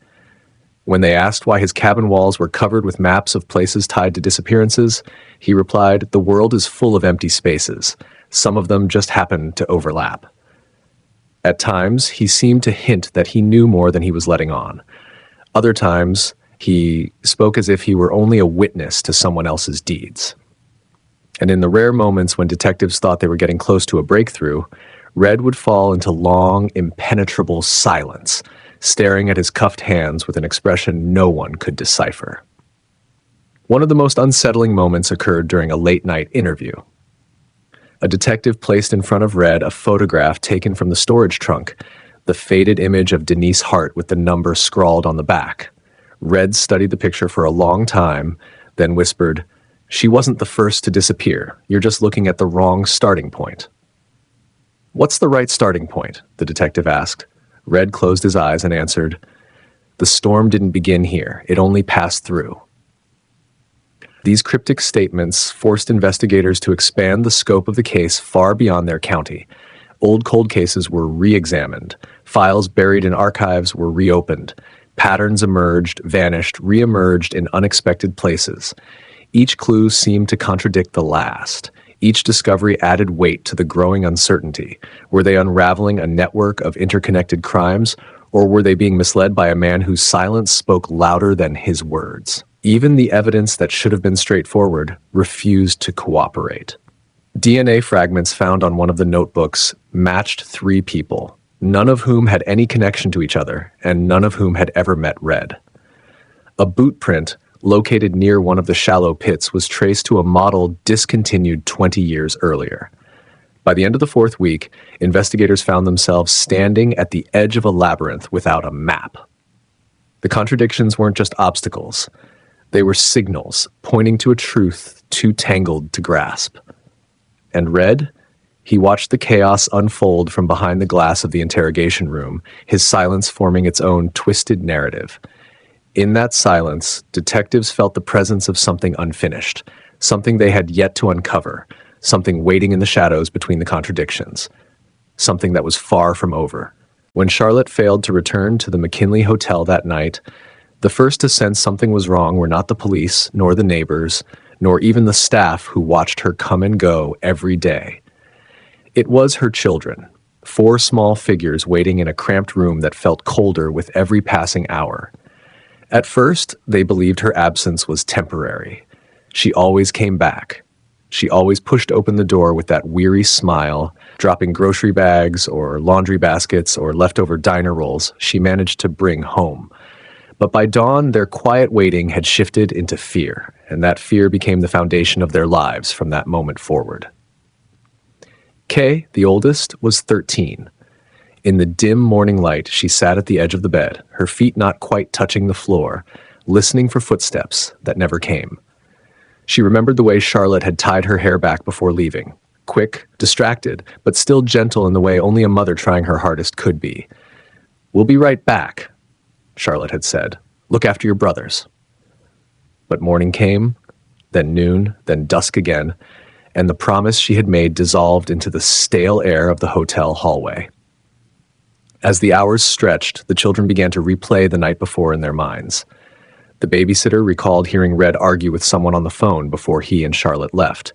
When they asked why his cabin walls were covered with maps of places tied to disappearances, he replied, "The world is full of empty spaces. Some of them just happen to overlap." At times, he seemed to hint that he knew more than he was letting on. Other times, he spoke as if he were only a witness to someone else's deeds. And in the rare moments when detectives thought they were getting close to a breakthrough, Red would fall into long, impenetrable silence, staring at his cuffed hands with an expression no one could decipher. One of the most unsettling moments occurred during a late-night interview. A detective placed in front of Red a photograph taken from the storage trunk, the faded image of Denise Hart with the number scrawled on the back. Red studied the picture for a long time, then whispered, "She wasn't the first to disappear. You're just looking at the wrong starting point." "What's the right starting point?" the detective asked. Red closed his eyes and answered, "The storm didn't begin here. It only passed through." These cryptic statements forced investigators to expand the scope of the case far beyond their county. Old cold cases were re-examined. Files buried in archives were reopened. Patterns emerged, vanished, re-emerged in unexpected places. Each clue seemed to contradict the last. Each discovery added weight to the growing uncertainty. Were they unraveling a network of interconnected crimes, or were they being misled by a man whose silence spoke louder than his words? Even the evidence that should have been straightforward refused to cooperate. DNA fragments found on one of the notebooks matched 3 people, none of whom had any connection to each other, and none of whom had ever met Red. A boot print located near one of the shallow pits was traced to a model discontinued 20 years earlier. By the end of the 4th week, investigators found themselves standing at the edge of a labyrinth without a map. The contradictions weren't just obstacles. They were signals pointing to a truth too tangled to grasp. And Red? He watched the chaos unfold from behind the glass of the interrogation room, his silence forming its own twisted narrative. In that silence, detectives felt the presence of something unfinished, something they had yet to uncover, something waiting in the shadows between the contradictions, something that was far from over. When Charlotte failed to return to the McKinley Hotel that night, the first to sense something was wrong were not the police, nor the neighbors, nor even the staff who watched her come and go every day. It was her children, 4 small figures waiting in a cramped room that felt colder with every passing hour. At first, they believed her absence was temporary. She always came back. She always pushed open the door with that weary smile, dropping grocery bags or laundry baskets or leftover diner rolls she managed to bring home. But by dawn, their quiet waiting had shifted into fear, and that fear became the foundation of their lives from that moment forward. Kay, the oldest, was 13. In the dim morning light, she sat at the edge of the bed, her feet not quite touching the floor, listening for footsteps that never came. She remembered the way Charlotte had tied her hair back before leaving, quick, distracted, but still gentle in the way only a mother trying her hardest could be. "We'll be right back," Charlotte had said. "Look after your brothers." But morning came, then noon, then dusk again, and the promise she had made dissolved into the stale air of the hotel hallway. As the hours stretched, the children began to replay the night before in their minds. The babysitter recalled hearing Red argue with someone on the phone before he and Charlotte left.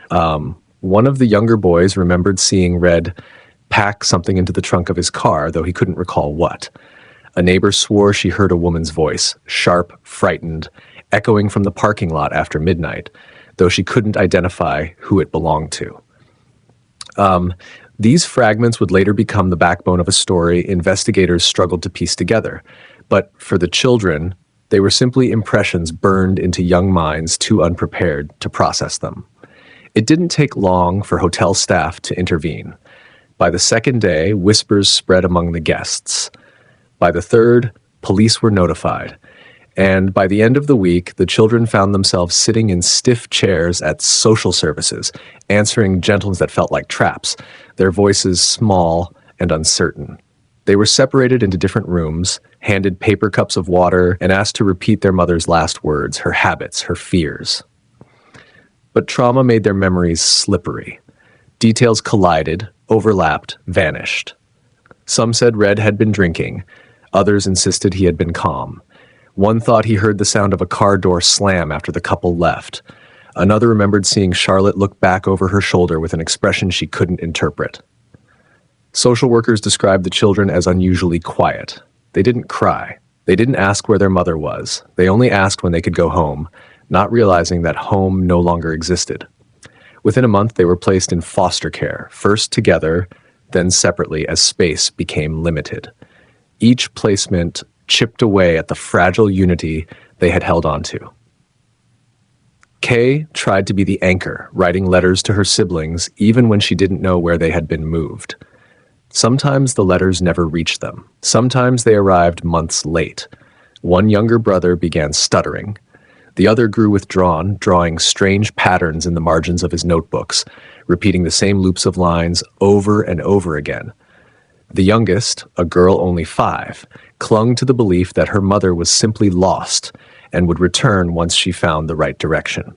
One of the younger boys remembered seeing Red pack something into the trunk of his car, though he couldn't recall what. A neighbor swore she heard a woman's voice, sharp, frightened, echoing from the parking lot after midnight, though she couldn't identify who it belonged to. These fragments would later become the backbone of a story investigators struggled to piece together. But for the children, they were simply impressions burned into young minds too unprepared to process them. It didn't take long for hotel staff to intervene. By the 2nd day, whispers spread among the guests. By the 3rd, police were notified. And by the end of the week, the children found themselves sitting in stiff chairs at social services, answering gentles that felt like traps, their voices small and uncertain. They were separated into different rooms, handed paper cups of water, and asked to repeat their mother's last words, her habits, her fears. But trauma made their memories slippery. Details collided, overlapped, vanished. Some said Red had been drinking. Others insisted he had been calm. One thought he heard the sound of a car door slam after the couple left. Another remembered seeing Charlotte look back over her shoulder with an expression she couldn't interpret. Social workers described the children as unusually quiet. They didn't cry. They didn't ask where their mother was. They only asked when they could go home, not realizing that home no longer existed. Within a month, they were placed in foster care, first together, then separately as space became limited. Each placement chipped away at the fragile unity they had held onto. Kay tried to be the anchor, writing letters to her siblings even when she didn't know where they had been moved. Sometimes the letters never reached them. Sometimes they arrived months late. One younger brother began stuttering. The other grew withdrawn, drawing strange patterns in the margins of his notebooks, repeating the same loops of lines over and over again. The youngest, a girl only 5, clung to the belief that her mother was simply lost and would return once she found the right direction.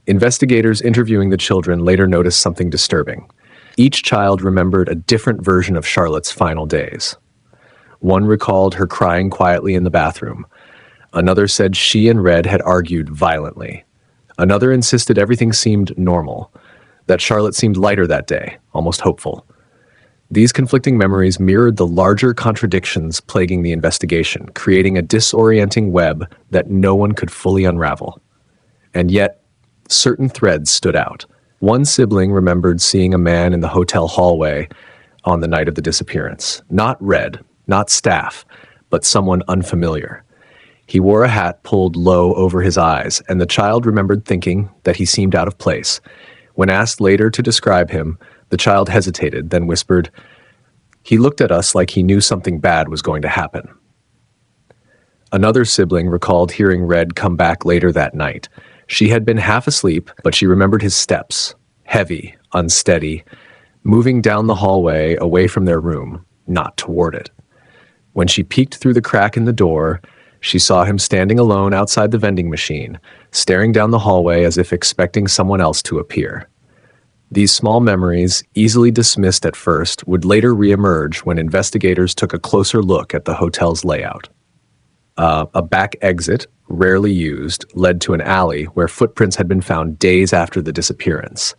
Investigators interviewing the children later noticed something disturbing. Each child remembered a different version of Charlotte's final days. One recalled her crying quietly in the bathroom. Another said she and Red had argued violently. Another insisted everything seemed normal, that Charlotte seemed lighter that day, almost hopeful. These conflicting memories mirrored the larger contradictions plaguing the investigation, creating a disorienting web that no one could fully unravel. And yet, certain threads stood out. One sibling remembered seeing a man in the hotel hallway on the night of the disappearance. Not Red, not staff, but someone unfamiliar. He wore a hat pulled low over his eyes, and the child remembered thinking that he seemed out of place. When asked later to describe him, the child hesitated, then whispered, "He looked at us like he knew something bad was going to happen." Another sibling recalled hearing Red come back later that night. She had been half asleep, but she remembered his steps, heavy, unsteady, moving down the hallway away from their room, not toward it. When she peeked through the crack in the door, she saw him standing alone outside the vending machine, staring down the hallway as if expecting someone else to appear. These small memories, easily dismissed at first, would later reemerge when investigators took a closer look at the hotel's layout. A back exit, rarely used, led to an alley where footprints had been found days after the disappearance.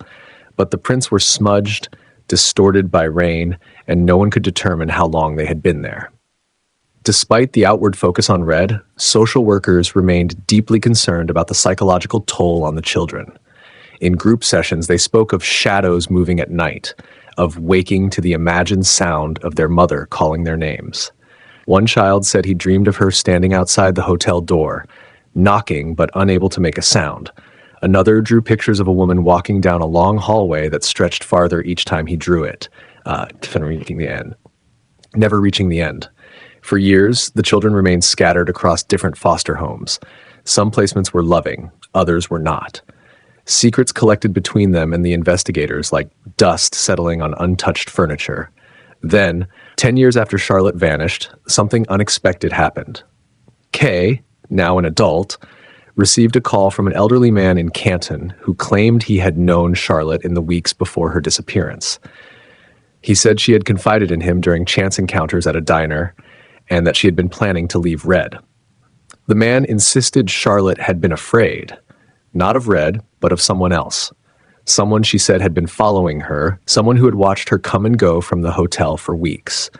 But the prints were smudged, distorted by rain, and no one could determine how long they had been there. Despite the outward focus on Red, social workers remained deeply concerned about the psychological toll on the children. In group sessions, they spoke of shadows moving at night, of waking to the imagined sound of their mother calling their names. One child said he dreamed of her standing outside the hotel door, knocking but unable to make a sound. Another drew pictures of a woman walking down a long hallway that stretched farther each time he drew it, never reaching the end. For years, the children remained scattered across different foster homes. Some placements were loving, others were not. Secrets collected between them and the investigators, like dust settling on untouched furniture. Then, 10 years after Charlotte vanished, something unexpected happened. Kay, now an adult, received a call from an elderly man in Canton who claimed he had known Charlotte in the weeks before her disappearance. He said she had confided in him during chance encounters at a diner, and that she had been planning to leave Red. The man insisted Charlotte had been afraid, not of Red, but of someone else. Someone she said had been following her, someone who had watched her come and go from the hotel for weeks.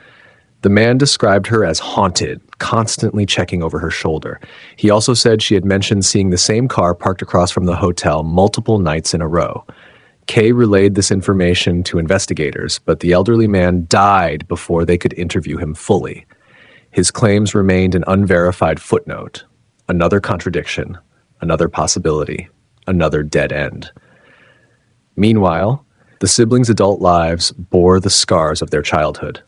The man described her as haunted, constantly checking over her shoulder. He also said she had mentioned seeing the same car parked across from the hotel multiple nights in a row. Kay relayed this information to investigators, but the elderly man died before they could interview him fully. His claims remained an unverified footnote, another contradiction, another possibility, another dead end. Meanwhile, the siblings' adult lives bore the scars of their childhood.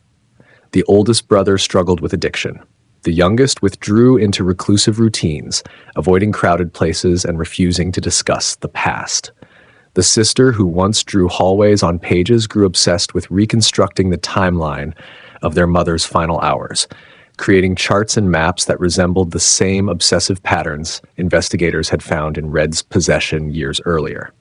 The oldest brother struggled with addiction. The youngest withdrew into reclusive routines, avoiding crowded places and refusing to discuss the past. The sister, who once drew hallways on pages, grew obsessed with reconstructing the timeline of their mother's final hours, creating charts and maps that resembled the same obsessive patterns investigators had found in Red's possession years earlier.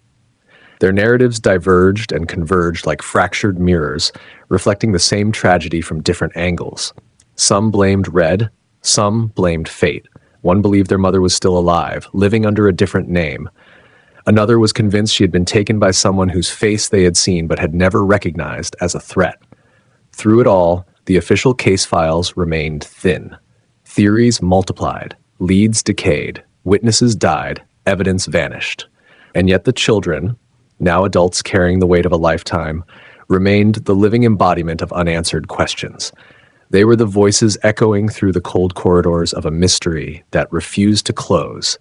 Their narratives diverged and converged like fractured mirrors, reflecting the same tragedy from different angles. Some blamed Red, some blamed fate. One believed their mother was still alive, living under a different name. Another was convinced she had been taken by someone whose face they had seen but had never recognized as a threat. Through it all, the official case files remained thin. Theories multiplied, leads decayed, witnesses died, evidence vanished. And yet the children, now adults carrying the weight of a lifetime, remained the living embodiment of unanswered questions. They were the voices echoing through the cold corridors of a mystery that refused to close.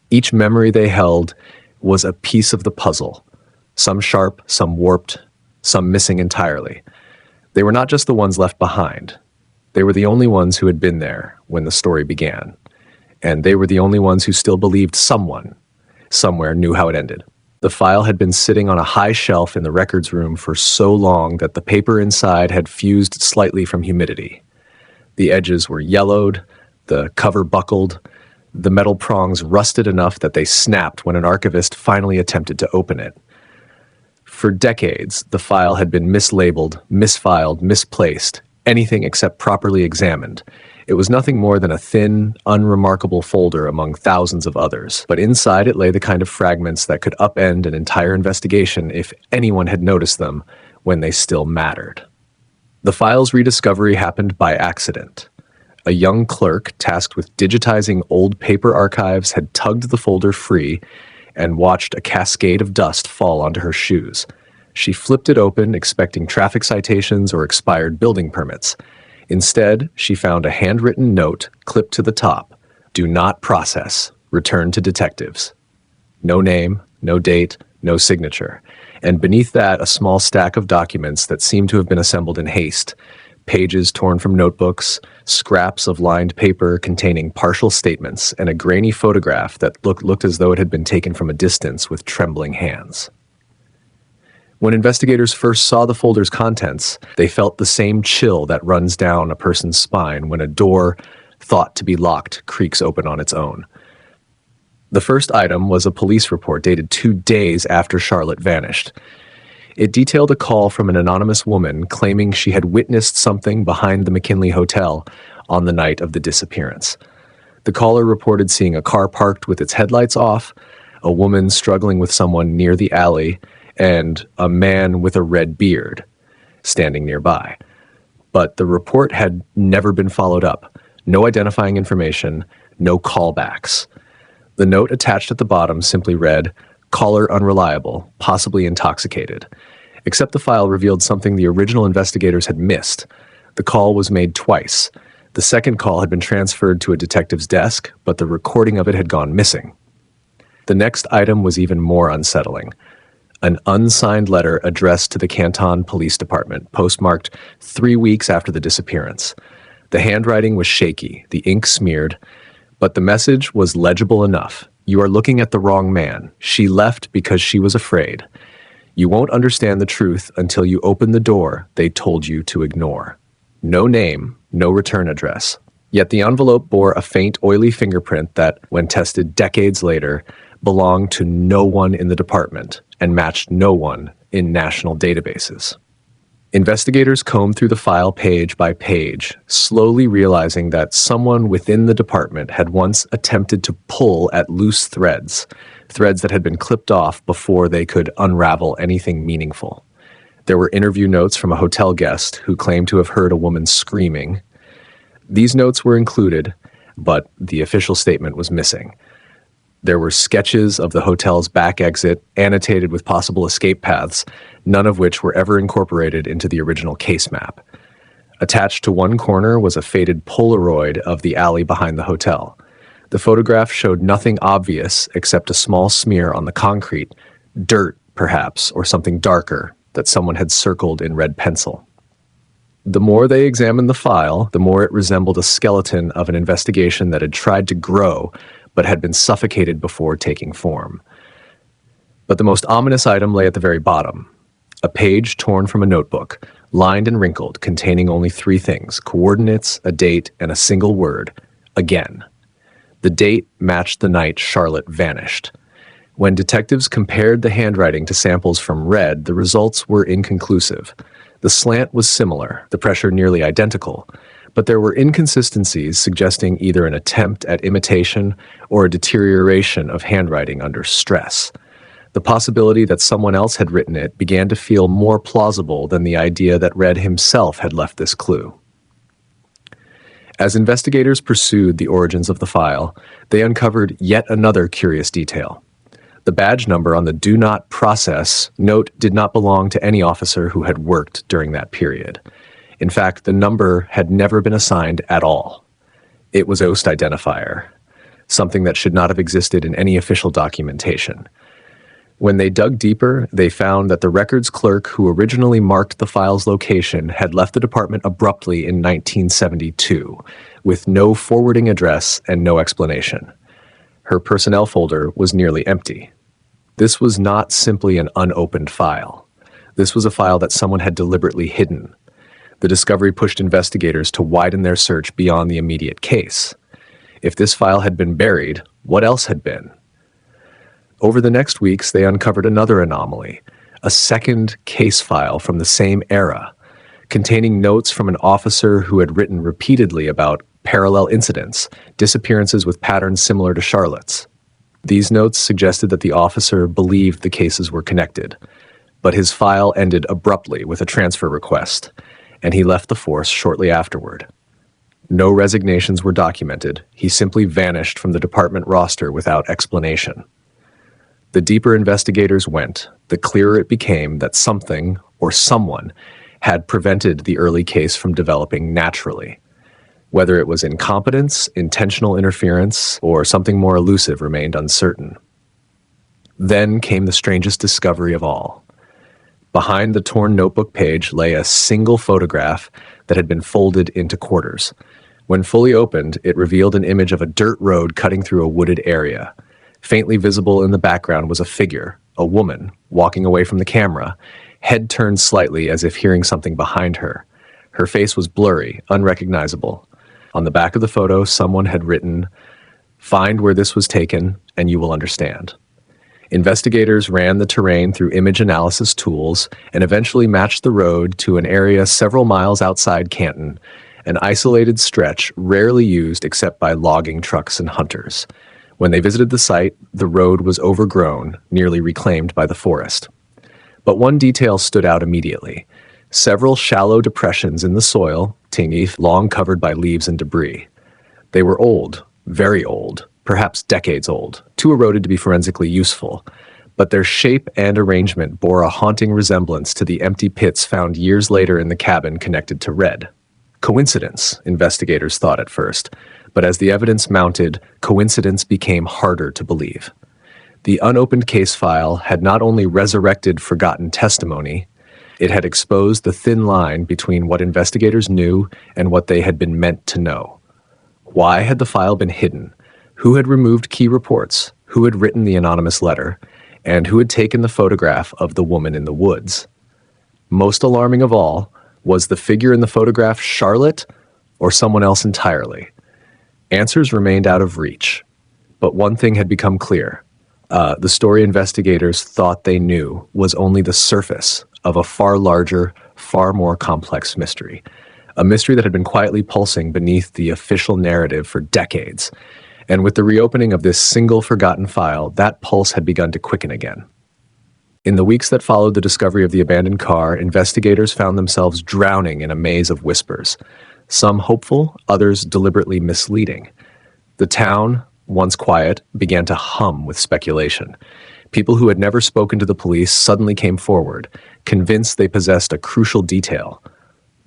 Each memory they held was a piece of the puzzle, some sharp, some warped, some missing entirely. They were not just the ones left behind. They were the only ones who had been there when the story began. And they were the only ones who still believed someone, somewhere, knew how it ended. The file had been sitting on a high shelf in the records room for so long that the paper inside had fused slightly from humidity. The edges were yellowed, the cover buckled, the metal prongs rusted enough that they snapped when an archivist finally attempted to open it. For decades, the file had been mislabeled, misfiled, misplaced, anything except properly examined. It was nothing more than a thin, unremarkable folder among thousands of others, but inside it lay the kind of fragments that could upend an entire investigation if anyone had noticed them when they still mattered. The file's rediscovery happened by accident. A young clerk tasked with digitizing old paper archives had tugged the folder free and watched a cascade of dust fall onto her shoes. She flipped it open, expecting traffic citations or expired building permits. Instead, she found a handwritten note clipped to the top. "Do not process. Return to detectives." No name, no date, no signature. And beneath that, a small stack of documents that seemed to have been assembled in haste. Pages torn from notebooks, scraps of lined paper containing partial statements, and a grainy photograph that looked as though it had been taken from a distance with trembling hands. When investigators first saw the folder's contents, they felt the same chill that runs down a person's spine when a door, thought to be locked, creaks open on its own. The first item was a police report dated 2 days after Charlotte vanished. It detailed a call from an anonymous woman claiming she had witnessed something behind the McKinley Hotel on the night of the disappearance. The caller reported seeing a car parked with its headlights off, a woman struggling with someone near the alley, and a man with a red beard standing nearby. But the report had never been followed up. No identifying information, no callbacks. The note attached at the bottom simply read, "Caller unreliable, possibly intoxicated." Except the file revealed something the original investigators had missed. The call was made twice. The second call had been transferred to a detective's desk, but the recording of it had gone missing. The next item was even more unsettling. An unsigned letter addressed to the Canton Police Department, postmarked 3 weeks after the disappearance. The handwriting was shaky, the ink smeared, but the message was legible enough. "You are looking at the wrong man. She left because she was afraid. You won't understand the truth until you open the door they told you to ignore." No name, no return address. Yet the envelope bore a faint, oily fingerprint that, when tested decades later, belonged to no one in the department and matched no one in national databases. Investigators combed through the file page by page, slowly realizing that someone within the department had once attempted to pull at loose threads that had been clipped off before they could unravel anything meaningful. There were interview notes from a hotel guest who claimed to have heard a woman screaming. These notes were included, but the official statement was missing. There were sketches of the hotel's back exit, annotated with possible escape paths, none of which were ever incorporated into the original case map. Attached to one corner was a faded Polaroid of the alley behind the hotel. The photograph showed nothing obvious except a small smear on the concrete, dirt, perhaps, or something darker that someone had circled in red pencil. The more they examined the file, the more it resembled a skeleton of an investigation that had tried to grow, but had been suffocated before taking form. But the most ominous item lay at the very bottom. A page torn from a notebook, lined and wrinkled, containing only 3 things: coordinates, a date, and a single word: again. The date matched the night Charlotte vanished. When detectives compared the handwriting to samples from Red, the results were inconclusive. The slant was similar, the pressure nearly identical, but there were inconsistencies suggesting either an attempt at imitation or a deterioration of handwriting under stress. The possibility that someone else had written it began to feel more plausible than the idea that Red himself had left this clue. As investigators pursued the origins of the file, they uncovered yet another curious detail. The badge number on the do not process note did not belong to any officer who had worked during that period. In fact, the number had never been assigned at all. It was OST identifier, something that should not have existed in any official documentation. When they dug deeper, they found that the records clerk who originally marked the file's location had left the department abruptly in 1972, with no forwarding address and no explanation. Her personnel folder was nearly empty. This was not simply an unopened file. This was a file that someone had deliberately hidden. The discovery pushed investigators to widen their search beyond the immediate case. If this file had been buried, what else had been? Over the next weeks, they uncovered another anomaly, a second case file from the same era, containing notes from an officer who had written repeatedly about parallel incidents, disappearances with patterns similar to Charlotte's. These notes suggested that the officer believed the cases were connected, but his file ended abruptly with a transfer request, and he left the force shortly afterward. No resignations were documented. He simply vanished from the department roster without explanation. The deeper investigators went, the clearer it became that something or someone had prevented the early case from developing naturally. Whether it was incompetence, intentional interference, or something more elusive remained uncertain. Then came the strangest discovery of all. Behind the torn notebook page lay a single photograph that had been folded into quarters. When fully opened, it revealed an image of a dirt road cutting through a wooded area. Faintly visible in the background was a figure, a woman, walking away from the camera, head turned slightly as if hearing something behind her. Her face was blurry, unrecognizable. On the back of the photo, someone had written, "Find where this was taken, and you will understand." Investigators ran the terrain through image analysis tools and eventually matched the road to an area several miles outside Canton, an isolated stretch rarely used except by logging trucks and hunters. When they visited the site, the road was overgrown, nearly reclaimed by the forest. But one detail stood out immediately. Several shallow depressions in the soil, tiniest, long covered by leaves and debris. They were old, very old, perhaps decades old, too eroded to be forensically useful, but their shape and arrangement bore a haunting resemblance to the empty pits found years later in the cabin connected to Red. Coincidence, investigators thought at first, but as the evidence mounted, coincidence became harder to believe. The unopened case file had not only resurrected forgotten testimony, it had exposed the thin line between what investigators knew and what they had been meant to know. Why had the file been hidden? Who had removed key reports? Who had written the anonymous letter? And who had taken the photograph of the woman in the woods? Most alarming of all, was the figure in the photograph Charlotte or someone else entirely? Answers remained out of reach. But one thing had become clear. The story investigators thought they knew was only the surface of a far larger, far more complex mystery. A mystery that had been quietly pulsing beneath the official narrative for decades. And with the reopening of this single forgotten file, that pulse had begun to quicken again. In the weeks that followed the discovery of the abandoned car, investigators found themselves drowning in a maze of whispers. Some hopeful, others deliberately misleading. The town, once quiet, began to hum with speculation. People who had never spoken to the police suddenly came forward, convinced they possessed a crucial detail.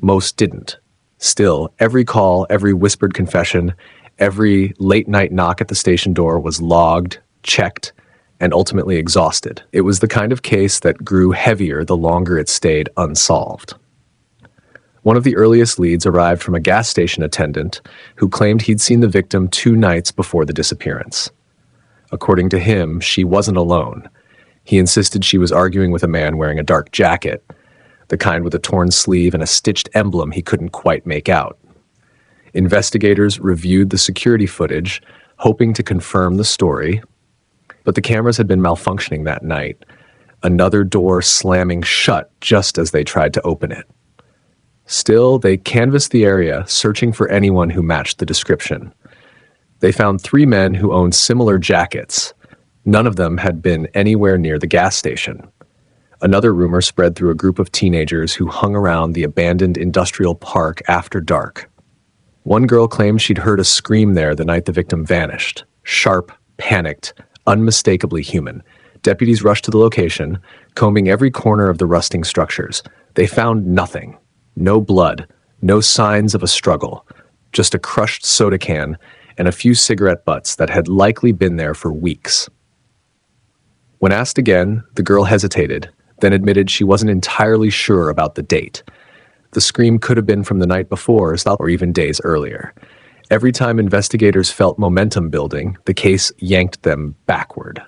Most didn't. Still, every call, every whispered confession, every late-night knock at the station door was logged, checked, and ultimately exhausted. It was the kind of case that grew heavier the longer it stayed unsolved. One of the earliest leads arrived from a gas station attendant who claimed he'd seen the victim 2 nights before the disappearance. According to him, she wasn't alone. He insisted she was arguing with a man wearing a dark jacket, the kind with a torn sleeve and a stitched emblem he couldn't quite make out. Investigators reviewed the security footage, hoping to confirm the story, but the cameras had been malfunctioning that night, another door slamming shut just as they tried to open it. Still, they canvassed the area, searching for anyone who matched the description. They found 3 men who owned similar jackets. None of them had been anywhere near the gas station. Another rumor spread through a group of teenagers who hung around the abandoned industrial park after dark. One girl claimed she'd heard a scream there the night the victim vanished. Sharp, panicked, unmistakably human. Deputies rushed to the location, combing every corner of the rusting structures. They found nothing. No blood, no signs of a struggle, just a crushed soda can and a few cigarette butts that had likely been there for weeks. When asked again, the girl hesitated, then admitted she wasn't entirely sure about the date. The scream could have been from the night before or even days earlier. Every time investigators felt momentum building, the case yanked them backward.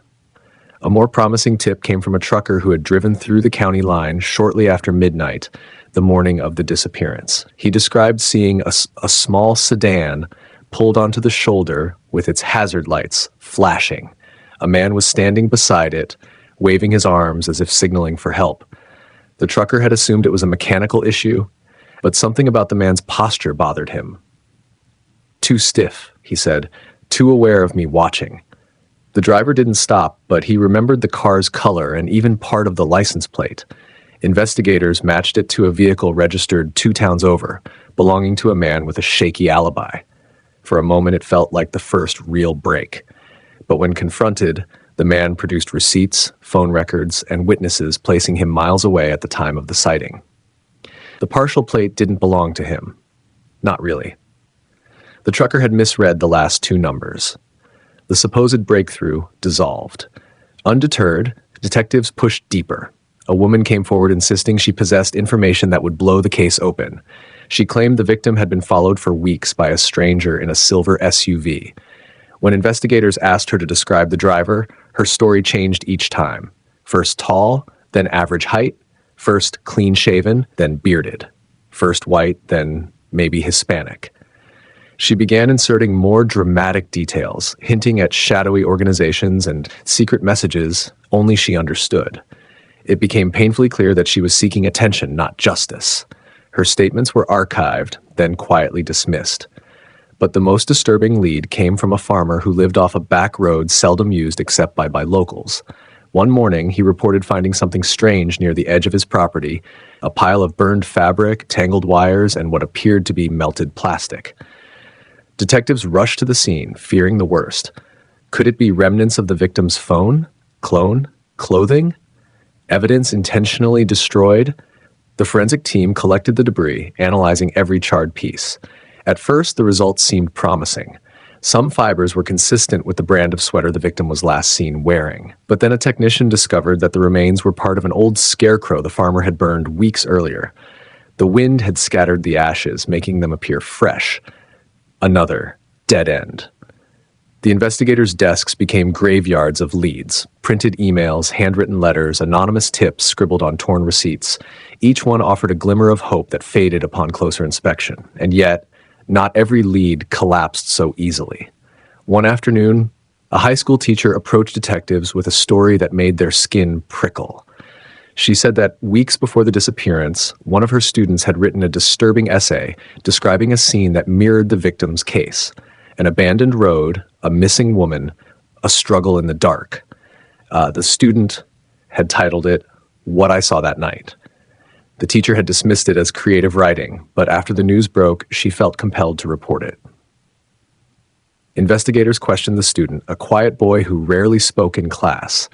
A more promising tip came from a trucker who had driven through the county line shortly after midnight, the morning of the disappearance. He described seeing a small sedan pulled onto the shoulder with its hazard lights flashing. A man was standing beside it, waving his arms as if signaling for help. The trucker had assumed it was a mechanical issue, but something about the man's posture bothered him. "Too stiff," he said, "too aware of me watching." The driver didn't stop, but he remembered the car's color and even part of the license plate. Investigators matched it to a vehicle registered 2 towns over, belonging to a man with a shaky alibi. For a moment, it felt like the first real break. But when confronted, the man produced receipts, phone records, and witnesses placing him miles away at the time of the sighting. The partial plate didn't belong to him. Not really. The trucker had misread the last 2 numbers. The supposed breakthrough dissolved. Undeterred, detectives pushed deeper. A woman came forward insisting she possessed information that would blow the case open. She claimed the victim had been followed for weeks by a stranger in a silver SUV. When investigators asked her to describe the driver, her story changed each time. First tall, then average height. First clean-shaven, then bearded. First white, then maybe Hispanic. She began inserting more dramatic details, hinting at shadowy organizations and secret messages only she understood. It became painfully clear that she was seeking attention, not justice. Her statements were archived, then quietly dismissed. But the most disturbing lead came from a farmer who lived off a back road seldom used except by locals. One morning, he reported finding something strange near the edge of his property, a pile of burned fabric, tangled wires, and what appeared to be melted plastic. Detectives rushed to the scene, fearing the worst. Could it be remnants of the victim's phone, clone, clothing? Evidence intentionally destroyed? The forensic team collected the debris, analyzing every charred piece. At first, the results seemed promising. Some fibers were consistent with the brand of sweater the victim was last seen wearing. But then a technician discovered that the remains were part of an old scarecrow the farmer had burned weeks earlier. The wind had scattered the ashes, making them appear fresh. Another dead end. The investigators' desks became graveyards of leads, printed emails, handwritten letters, anonymous tips scribbled on torn receipts. Each one offered a glimmer of hope that faded upon closer inspection. And yet, not every lead collapsed so easily. One afternoon, a high school teacher approached detectives with a story that made their skin prickle. She said that weeks before the disappearance, one of her students had written a disturbing essay describing a scene that mirrored the victim's case: an abandoned road, a missing woman, a struggle in the dark. The student had titled it, "What I Saw That Night." The teacher had dismissed it as creative writing, but after the news broke, she felt compelled to report it. Investigators questioned the student, a quiet boy who rarely spoke in class.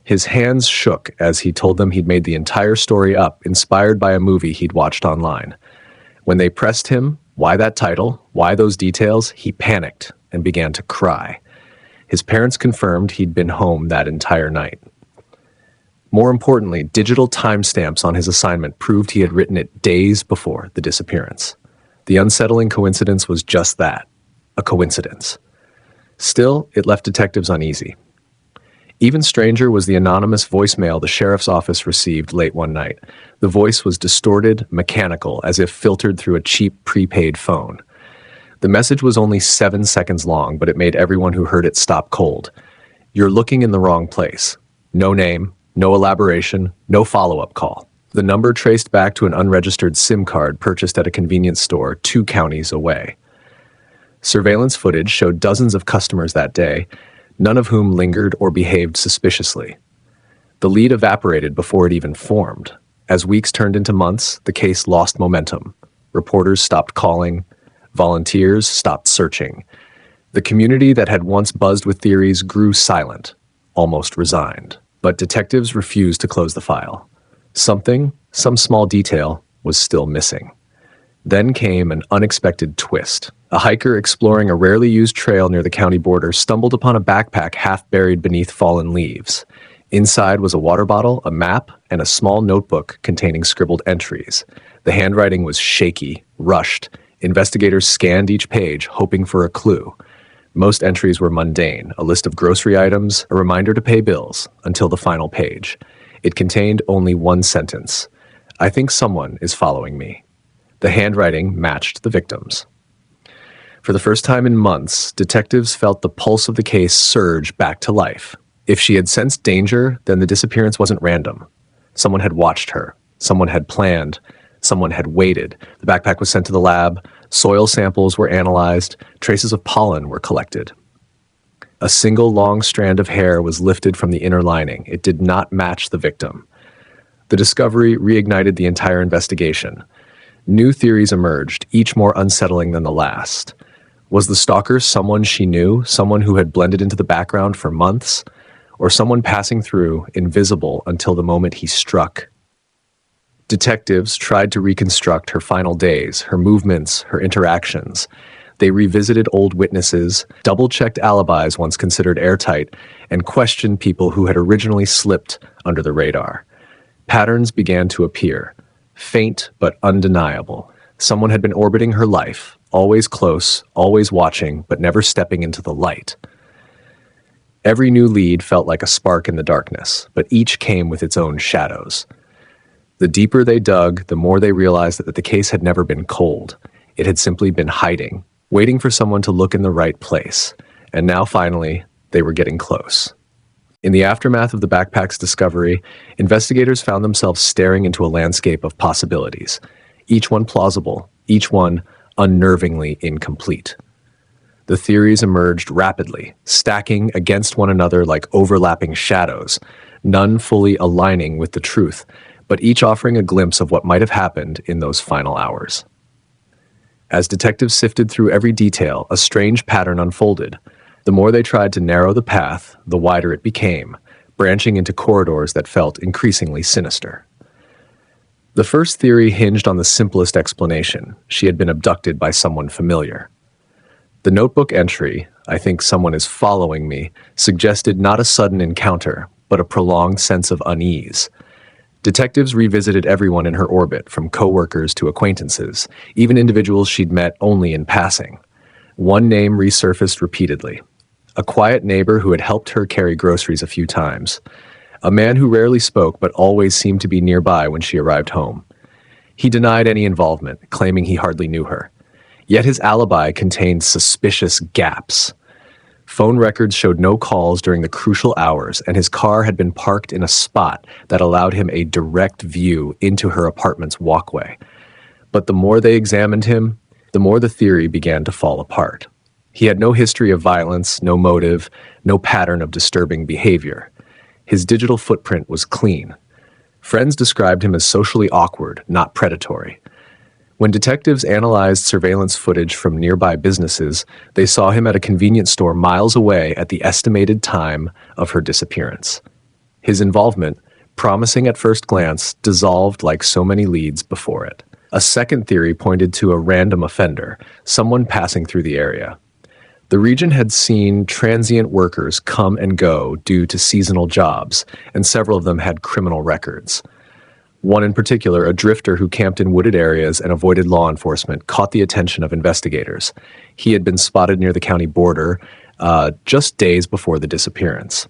His hands shook as he told them he'd made the entire story up, inspired by a movie he'd watched online. When they pressed him, why that title, why those details, he panicked and began to cry. His parents confirmed he'd been home that entire night. More importantly, digital timestamps on his assignment proved he had written it days before the disappearance. The unsettling coincidence was just that, a coincidence. Still, it left detectives uneasy. Even stranger was the anonymous voicemail the sheriff's office received late one night. The voice was distorted, mechanical, as if filtered through a cheap prepaid phone. The message was only 7 seconds long, but it made everyone who heard it stop cold. "You're looking in the wrong place." No name, no elaboration, no follow-up call. The number traced back to an unregistered SIM card purchased at a convenience store 2 counties away. Surveillance footage showed dozens of customers that day, none of whom lingered or behaved suspiciously. The lead evaporated before it even formed. As weeks turned into months, the case lost momentum. Reporters stopped calling. Volunteers stopped searching. The community that had once buzzed with theories grew silent, almost resigned. But detectives refused to close the file. Some small detail, was still missing. Then came an unexpected twist. A hiker exploring a rarely used trail near the county border stumbled upon a backpack half buried beneath fallen leaves. Inside was a water bottle, a map, and a small notebook containing scribbled entries. The handwriting was shaky, rushed. Investigators scanned each page, hoping for a clue. Most entries were mundane, a list of grocery items, a reminder to pay bills, until the final page. It contained only one sentence. "I think someone is following me." The handwriting matched the victim's. For the first time in months, detectives felt the pulse of the case surge back to life. If she had sensed danger, then the disappearance wasn't random. Someone had watched her. Someone had planned. Someone had waited. The backpack was sent to the lab. Soil samples were analyzed. Traces of pollen were collected. A single long strand of hair was lifted from the inner lining. It did not match the victim. The discovery reignited the entire investigation. New theories emerged, each more unsettling than the last. Was the stalker someone she knew, someone who had blended into the background for months, or someone passing through, invisible until the moment he struck? Detectives tried to reconstruct her final days, her movements, her interactions. They revisited old witnesses, double-checked alibis once considered airtight, and questioned people who had originally slipped under the radar. Patterns began to appear, faint but undeniable. Someone had been orbiting her life, always close, always watching, but never stepping into the light. Every new lead felt like a spark in the darkness, but each came with its own shadows. The deeper they dug, the more they realized that the case had never been cold. It had simply been hiding, waiting for someone to look in the right place. And now, finally, they were getting close. In the aftermath of the backpack's discovery, investigators found themselves staring into a landscape of possibilities, each one plausible, each one unnervingly incomplete. The theories emerged rapidly, stacking against one another like overlapping shadows, none fully aligning with the truth, but each offering a glimpse of what might have happened in those final hours. As detectives sifted through every detail, a strange pattern unfolded. The more they tried to narrow the path, the wider it became, branching into corridors that felt increasingly sinister. The first theory hinged on the simplest explanation. She had been abducted by someone familiar. The notebook entry, "I think someone is following me," suggested not a sudden encounter, but a prolonged sense of unease. Detectives revisited everyone in her orbit, from coworkers to acquaintances, even individuals she'd met only in passing. One name resurfaced repeatedly. A quiet neighbor who had helped her carry groceries a few times. A man who rarely spoke but always seemed to be nearby when she arrived home. He denied any involvement, claiming he hardly knew her. Yet his alibi contained suspicious gaps. Phone records showed no calls during the crucial hours, and his car had been parked in a spot that allowed him a direct view into her apartment's walkway. But the more they examined him, the more the theory began to fall apart. He had no history of violence, no motive, no pattern of disturbing behavior. His digital footprint was clean. Friends described him as socially awkward, not predatory. When detectives analyzed surveillance footage from nearby businesses, they saw him at a convenience store miles away at the estimated time of her disappearance. His involvement, promising at first glance, dissolved like so many leads before it. A second theory pointed to a random offender, someone passing through the area. The region had seen transient workers come and go due to seasonal jobs, and several of them had criminal records. One in particular, a drifter who camped in wooded areas and avoided law enforcement, caught the attention of investigators. He had been spotted near the county border just days before the disappearance.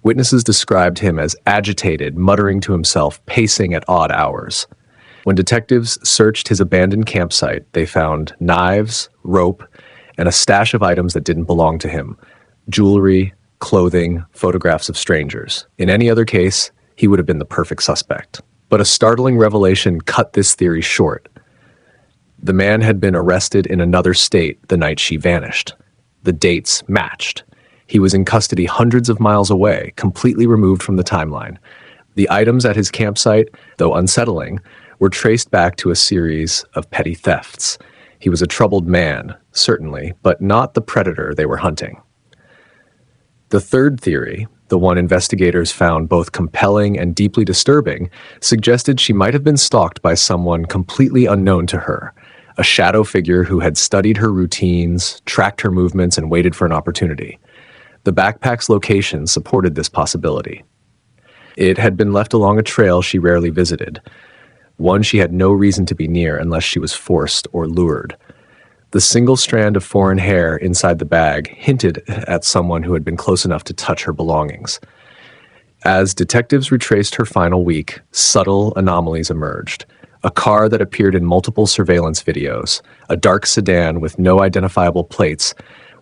Witnesses described him as agitated, muttering to himself, pacing at odd hours. When detectives searched his abandoned campsite, they found knives, rope, and a stash of items that didn't belong to him: jewelry, clothing, photographs of strangers. In any other case, he would have been the perfect suspect. But a startling revelation cut this theory short. The man had been arrested in another state the night she vanished. The dates matched. He was in custody hundreds of miles away, completely removed from the timeline. The items at his campsite, though unsettling, were traced back to a series of petty thefts. He was a troubled man, certainly, but not the predator they were hunting. The third theory, the one investigators found both compelling and deeply disturbing, suggested she might have been stalked by someone completely unknown to her, a shadow figure who had studied her routines, tracked her movements, and waited for an opportunity. The backpack's location supported this possibility. It had been left along a trail she rarely visited, one she had no reason to be near unless she was forced or lured. The single strand of foreign hair inside the bag hinted at someone who had been close enough to touch her belongings. As detectives retraced her final week, subtle anomalies emerged. A car that appeared in multiple surveillance videos, a dark sedan with no identifiable plates,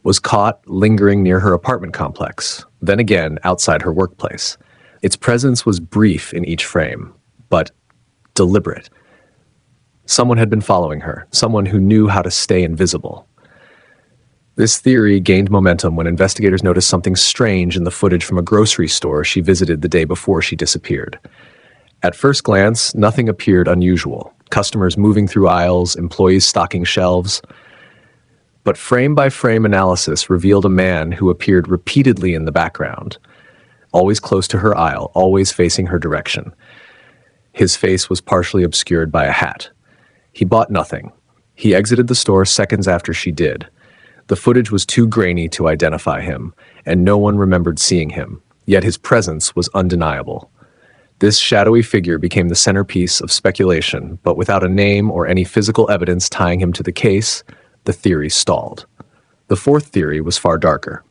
was caught lingering near her apartment complex, then again outside her workplace. Its presence was brief in each frame, but deliberate. Someone had been following her, someone who knew how to stay invisible. This theory gained momentum when investigators noticed something strange in the footage from a grocery store she visited the day before she disappeared. At first glance, nothing appeared unusual. Customers moving through aisles, employees stocking shelves. But frame-by-frame analysis revealed a man who appeared repeatedly in the background, always close to her aisle, always facing her direction. His face was partially obscured by a hat. He bought nothing. He exited the store seconds after she did. The footage was too grainy to identify him, and no one remembered seeing him, yet his presence was undeniable. This shadowy figure became the centerpiece of speculation, but without a name or any physical evidence tying him to the case, the theory stalled. The fourth theory was far darker.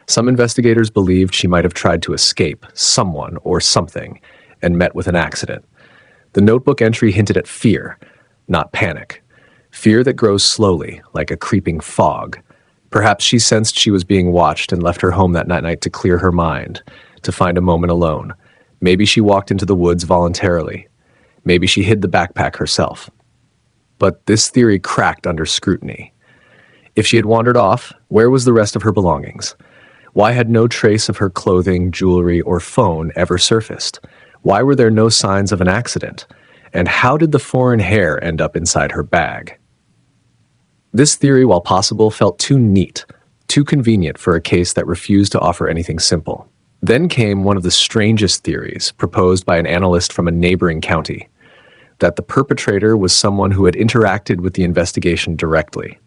Some investigators believed she might have tried to escape someone or something and met with an accident. The notebook entry hinted at fear, not panic. Fear that grows slowly, like a creeping fog. Perhaps she sensed she was being watched and left her home that night to clear her mind, to find a moment alone. Maybe she walked into the woods voluntarily. Maybe she hid the backpack herself. But this theory cracked under scrutiny. If she had wandered off, where was the rest of her belongings? Why had no trace of her clothing, jewelry, or phone ever surfaced? Why were there no signs of an accident? And how did the foreign hair end up inside her bag? This theory, while possible, felt too neat, too convenient for a case that refused to offer anything simple. Then came one of the strangest theories proposed by an analyst from a neighboring county, that the perpetrator was someone who had interacted with the investigation directly.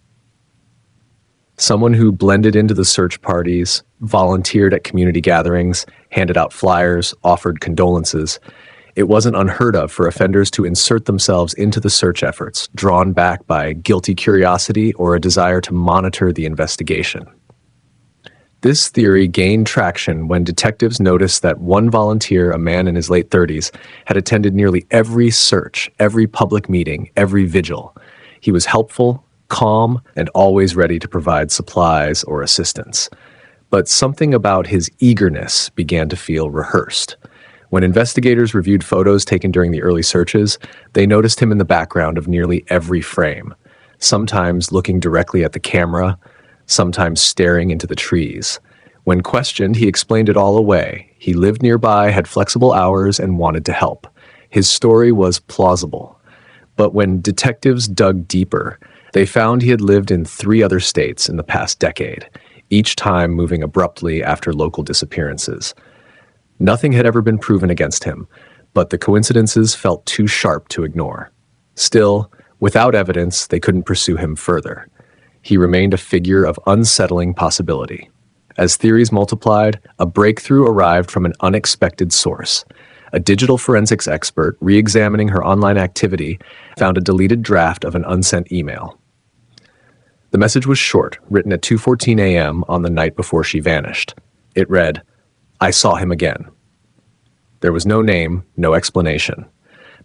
Someone who blended into the search parties, volunteered at community gatherings, handed out flyers, offered condolences. It wasn't unheard of for offenders to insert themselves into the search efforts, drawn back by guilty curiosity or a desire to monitor the investigation. This theory gained traction when detectives noticed that one volunteer, a man in his late 30s, had attended nearly every search, every public meeting, every vigil. He was helpful, calm, and always ready to provide supplies or assistance. But something about his eagerness began to feel rehearsed. When investigators reviewed photos taken during the early searches, they noticed him in the background of nearly every frame, sometimes looking directly at the camera, sometimes staring into the trees. When questioned, he explained it all away. He lived nearby, had flexible hours, and wanted to help. His story was plausible. But when detectives dug deeper, they found he had lived in 3 other states in the past decade, each time moving abruptly after local disappearances. Nothing had ever been proven against him, but the coincidences felt too sharp to ignore. Still, without evidence, they couldn't pursue him further. He remained a figure of unsettling possibility. As theories multiplied, a breakthrough arrived from an unexpected source. A digital forensics expert, re-examining her online activity, found a deleted draft of an unsent email. The message was short, written at 2:14 a.m. on the night before she vanished. It read, "I saw him again." There was no name, no explanation.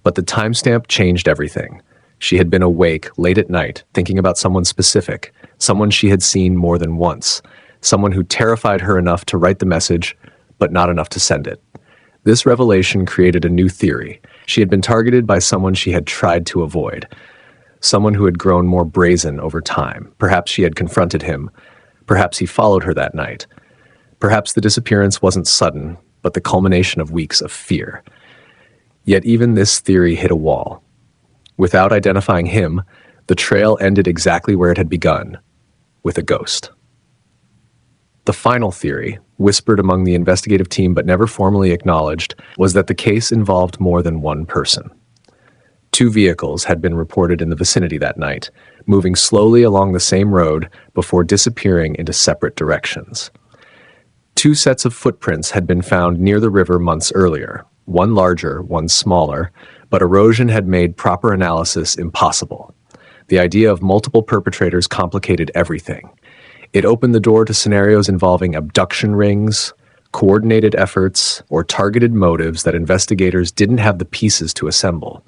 But the timestamp changed everything. She had been awake late at night, thinking about someone specific, someone she had seen more than once, someone who terrified her enough to write the message, but not enough to send it. This revelation created a new theory. She had been targeted by someone she had tried to avoid, someone who had grown more brazen over time. Perhaps she had confronted him. Perhaps he followed her that night. Perhaps the disappearance wasn't sudden, but the culmination of weeks of fear. Yet even this theory hit a wall. Without identifying him, the trail ended exactly where it had begun, with a ghost. The final theory, whispered among the investigative team but never formally acknowledged, was that the case involved more than one person. 2 vehicles had been reported in the vicinity that night, moving slowly along the same road before disappearing into separate directions. 2 sets of footprints had been found near the river months earlier, one larger, one smaller, but erosion had made proper analysis impossible. The idea of multiple perpetrators complicated everything. It opened the door to scenarios involving abduction rings, coordinated efforts, or targeted motives that investigators didn't have the pieces to assemble.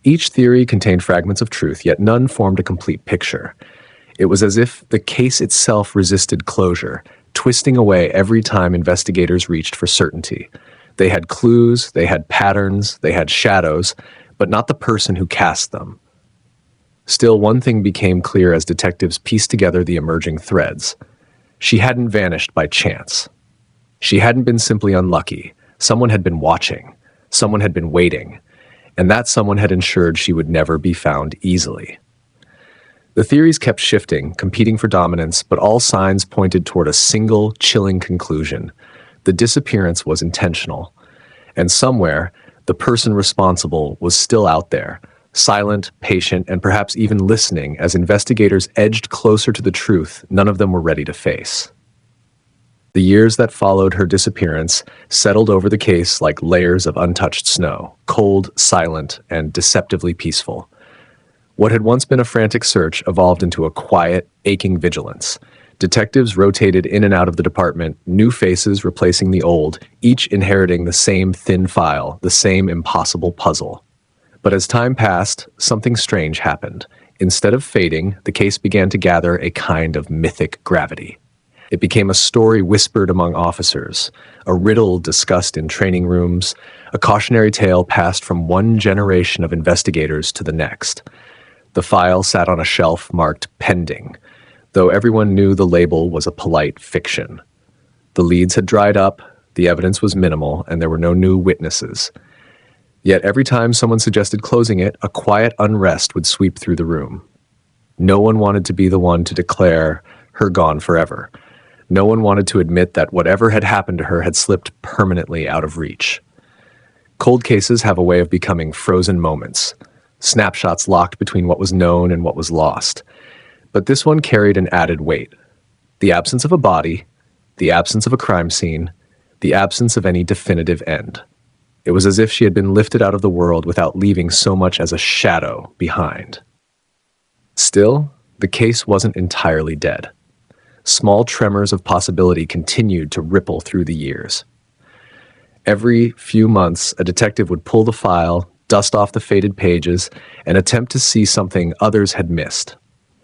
Each theory contained fragments of truth, yet none formed a complete picture. It was as if the case itself resisted closure, twisting away every time investigators reached for certainty. They had clues, they had patterns, they had shadows, but not the person who cast them. Still, one thing became clear as detectives pieced together the emerging threads. She hadn't vanished by chance. She hadn't been simply unlucky. Someone had been watching. Someone had been waiting. And that someone had ensured she would never be found easily. The theories kept shifting, competing for dominance, but all signs pointed toward a single, chilling conclusion. The disappearance was intentional. And somewhere, the person responsible was still out there, silent, patient, and perhaps even listening as investigators edged closer to the truth none of them were ready to face. The years that followed her disappearance settled over the case like layers of untouched snow, cold, silent, and deceptively peaceful. What had once been a frantic search evolved into a quiet, aching vigilance. Detectives rotated in and out of the department, new faces replacing the old, each inheriting the same thin file, the same impossible puzzle. But as time passed, something strange happened. Instead of fading, the case began to gather a kind of mythic gravity. It became a story whispered among officers, a riddle discussed in training rooms, a cautionary tale passed from one generation of investigators to the next. The file sat on a shelf marked pending, though everyone knew the label was a polite fiction. The leads had dried up, the evidence was minimal, and there were no new witnesses. Yet every time someone suggested closing it, a quiet unrest would sweep through the room. No one wanted to be the one to declare her gone forever. No one wanted to admit that whatever had happened to her had slipped permanently out of reach. Cold cases have a way of becoming frozen moments, snapshots locked between what was known and what was lost. But this one carried an added weight. The absence of a body, the absence of a crime scene, the absence of any definitive end. It was as if she had been lifted out of the world without leaving so much as a shadow behind. Still, the case wasn't entirely dead. Small tremors of possibility continued to ripple through the years. Every few months, a detective would pull the file, dust off the faded pages, and attempt to see something others had missed.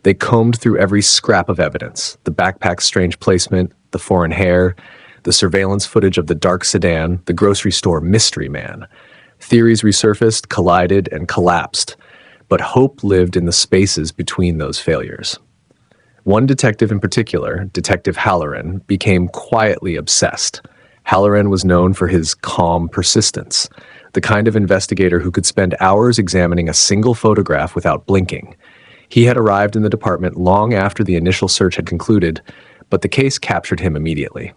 They combed through every scrap of evidence, the backpack's strange placement, the foreign hair, the surveillance footage of the dark sedan, the grocery store mystery man. Theories resurfaced, collided, and collapsed, but hope lived in the spaces between those failures. One detective in particular, Detective Halloran, became quietly obsessed. Halloran was known for his calm persistence, the kind of investigator who could spend hours examining a single photograph without blinking. He had arrived in the department long after the initial search had concluded, but the case captured him immediately.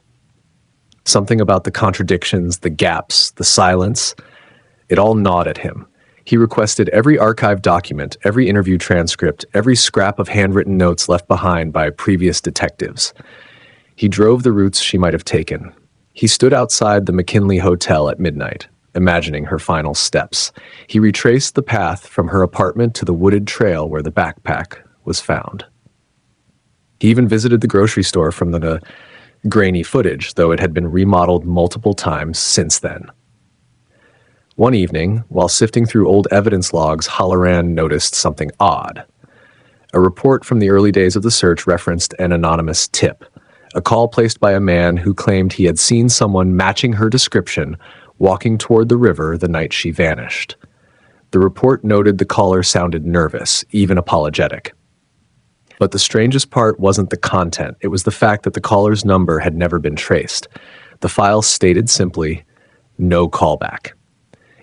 Something about the contradictions, the gaps, the silence, it all gnawed at him. He requested every archived document, every interview transcript, every scrap of handwritten notes left behind by previous detectives. He drove the routes she might have taken. He stood outside the McKinley Hotel at midnight, imagining her final steps. He retraced the path from her apartment to the wooded trail where the backpack was found. He even visited the grocery store from the grainy footage, though it had been remodeled multiple times since then. One evening, while sifting through old evidence logs, Halloran noticed something odd. A report from the early days of the search referenced an anonymous tip, a call placed by a man who claimed he had seen someone matching her description walking toward the river the night she vanished. The report noted the caller sounded nervous, even apologetic. But the strangest part wasn't the content, it was the fact that the caller's number had never been traced. The file stated simply, no callback.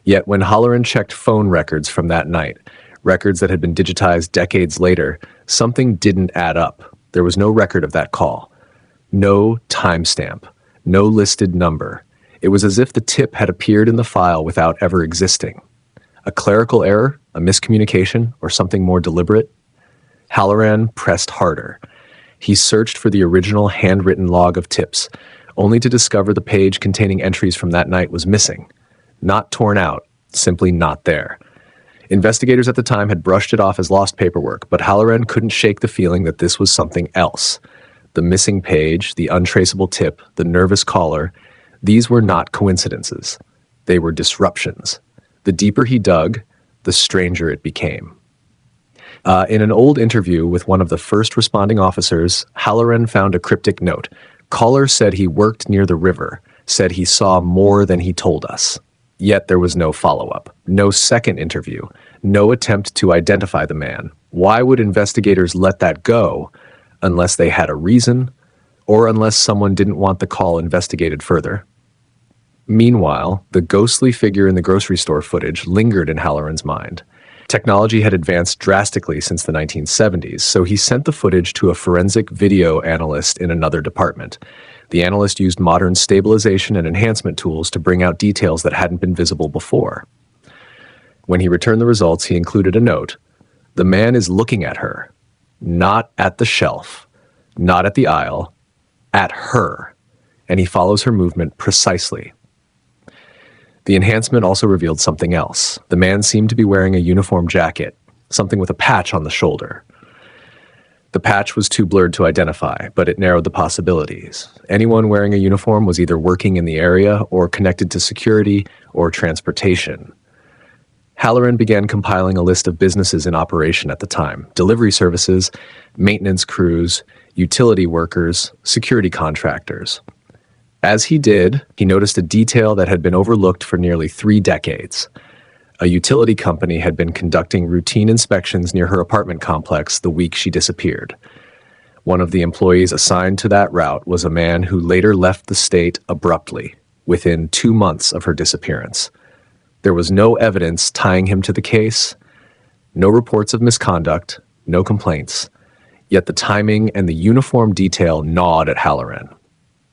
Yet when Halloran checked phone records from that night, records that had been digitized decades later, something didn't add up. There was no record of that call. No timestamp. No listed number. It was as if the tip had appeared in the file without ever existing. A clerical error, a miscommunication, or something more deliberate? Halloran pressed harder. He searched for the original handwritten log of tips, only to discover the page containing entries from that night was missing. Not torn out, simply not there. Investigators at the time had brushed it off as lost paperwork, but Halloran couldn't shake the feeling that this was something else. The missing page, the untraceable tip, the nervous caller, these were not coincidences. They were disruptions. The deeper he dug, the stranger it became. In an old interview with one of the first responding officers, Halloran found a cryptic note. Caller said he worked near the river, said he saw more than he told us. Yet there was no follow-up, no second interview, no attempt to identify the man. Why would investigators let that go unless they had a reason or unless someone didn't want the call investigated further? Meanwhile, the ghostly figure in the grocery store footage lingered in Halloran's mind. Technology had advanced drastically since the 1970s, so he sent the footage to a forensic video analyst in another department. The analyst used modern stabilization and enhancement tools to bring out details that hadn't been visible before. When he returned the results, he included a note. The man is looking at her, not at the shelf, not at the aisle, at her, and he follows her movement precisely. The enhancement also revealed something else. The man seemed to be wearing a uniform jacket, something with a patch on the shoulder. The patch was too blurred to identify, but it narrowed the possibilities. Anyone wearing a uniform was either working in the area or connected to security or transportation. Halloran began compiling a list of businesses in operation at the time: delivery services, maintenance crews, utility workers, security contractors. As he did, he noticed a detail that had been overlooked for nearly 3 decades. A utility company had been conducting routine inspections near her apartment complex the week she disappeared. One of the employees assigned to that route was a man who later left the state abruptly, within 2 months of her disappearance. There was no evidence tying him to the case, no reports of misconduct, no complaints, yet the timing and the uniform detail gnawed at Halloran.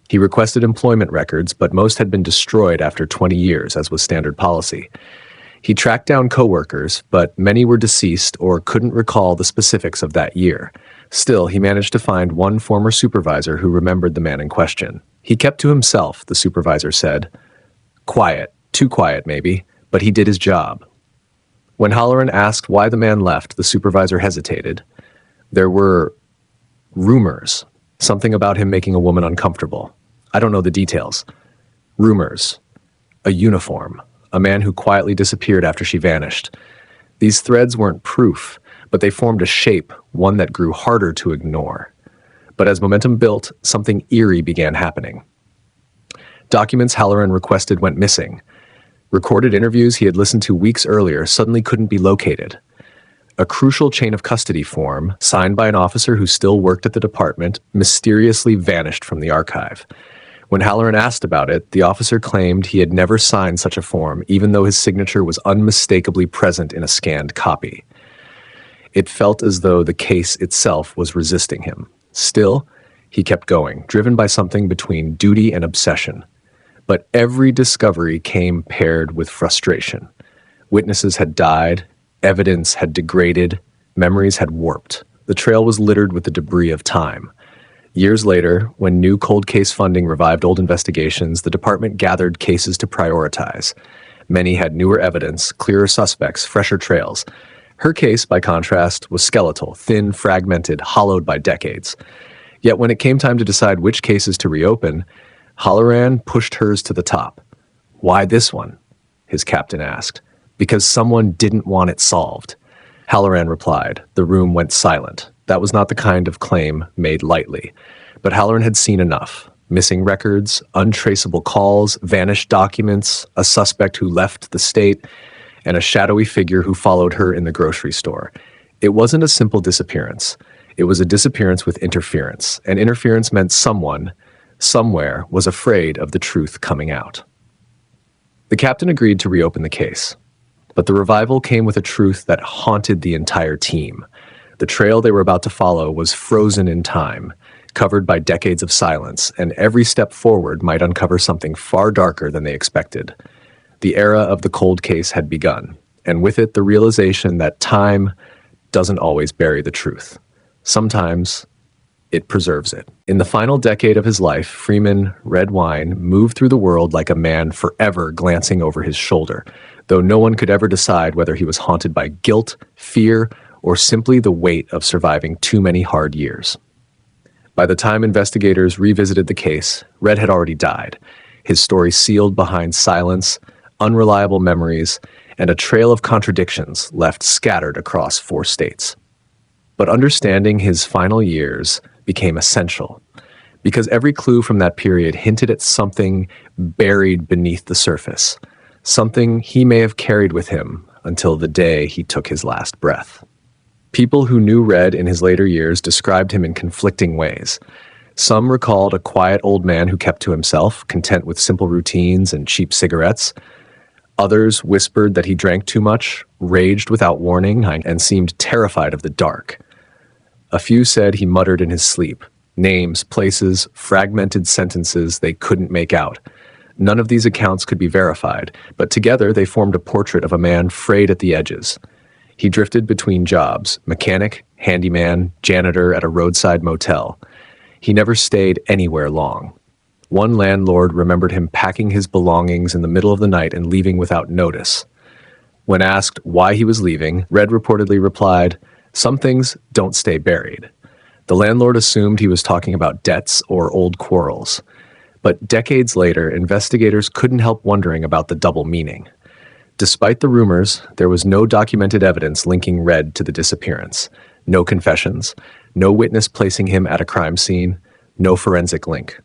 He requested employment records, but most had been destroyed after 20 years, as was standard policy. He tracked down coworkers, but many were deceased or couldn't recall the specifics of that year. Still, he managed to find one former supervisor who remembered the man in question. He kept to himself, the supervisor said. Quiet, too quiet maybe, but he did his job. When Halloran asked why the man left, the supervisor hesitated. There were rumors. Something about him making a woman uncomfortable. I don't know the details. Rumors. A uniform. A man who quietly disappeared after she vanished. These threads weren't proof, but they formed a shape, one that grew harder to ignore. But as momentum built, something eerie began happening. Documents Halloran requested went missing. Recorded interviews he had listened to weeks earlier suddenly couldn't be located. A crucial chain of custody form, signed by an officer who still worked at the department, mysteriously vanished from the archive. When Halloran asked about it, the officer claimed he had never signed such a form, even though his signature was unmistakably present in a scanned copy. It felt as though the case itself was resisting him. Still, he kept going, driven by something between duty and obsession. But every discovery came paired with frustration. Witnesses had died, evidence had degraded, memories had warped. The trail was littered with the debris of time. Years later, when new cold case funding revived old investigations, the department gathered cases to prioritize. Many had newer evidence, clearer suspects, fresher trails. Her case, by contrast, was skeletal, thin, fragmented, hollowed by decades. Yet when it came time to decide which cases to reopen, Halloran pushed hers to the top. Why this one? His captain asked. Because someone didn't want it solved. Halloran replied. The room went silent. That was not the kind of claim made lightly. But Halloran had seen enough. Missing records, untraceable calls, vanished documents, a suspect who left the state, and a shadowy figure who followed her in the grocery store. It wasn't a simple disappearance. It was a disappearance with interference, and interference meant someone, somewhere, was afraid of the truth coming out. The captain agreed to reopen the case. But the revival came with a truth that haunted the entire team. The trail they were about to follow was frozen in time, covered by decades of silence, and every step forward might uncover something far darker than they expected. The era of the cold case had begun, and with it the realization that time doesn't always bury the truth. Sometimes it preserves it. In the final decade of his life, Freeman Red Wine moved through the world like a man forever glancing over his shoulder, though no one could ever decide whether he was haunted by guilt, fear, or simply the weight of surviving too many hard years. By the time investigators revisited the case, Red had already died, his story sealed behind silence, unreliable memories, and a trail of contradictions left scattered across 4 states. But understanding his final years became essential, because every clue from that period hinted at something buried beneath the surface, something he may have carried with him until the day he took his last breath. People who knew Red in his later years described him in conflicting ways. Some recalled a quiet old man who kept to himself, content with simple routines and cheap cigarettes. Others whispered that he drank too much, raged without warning, and seemed terrified of the dark. A few said he muttered in his sleep, names, places, fragmented sentences they couldn't make out. None of these accounts could be verified, but together they formed a portrait of a man frayed at the edges. He drifted between jobs, mechanic, handyman, janitor at a roadside motel. He never stayed anywhere long. One landlord remembered him packing his belongings in the middle of the night and leaving without notice. When asked why he was leaving, Red reportedly replied, "Some things don't stay buried." The landlord assumed he was talking about debts or old quarrels. But decades later, investigators couldn't help wondering about the double meaning. Despite the rumors, there was no documented evidence linking Red to the disappearance. No confessions, no witness placing him at a crime scene, no forensic link.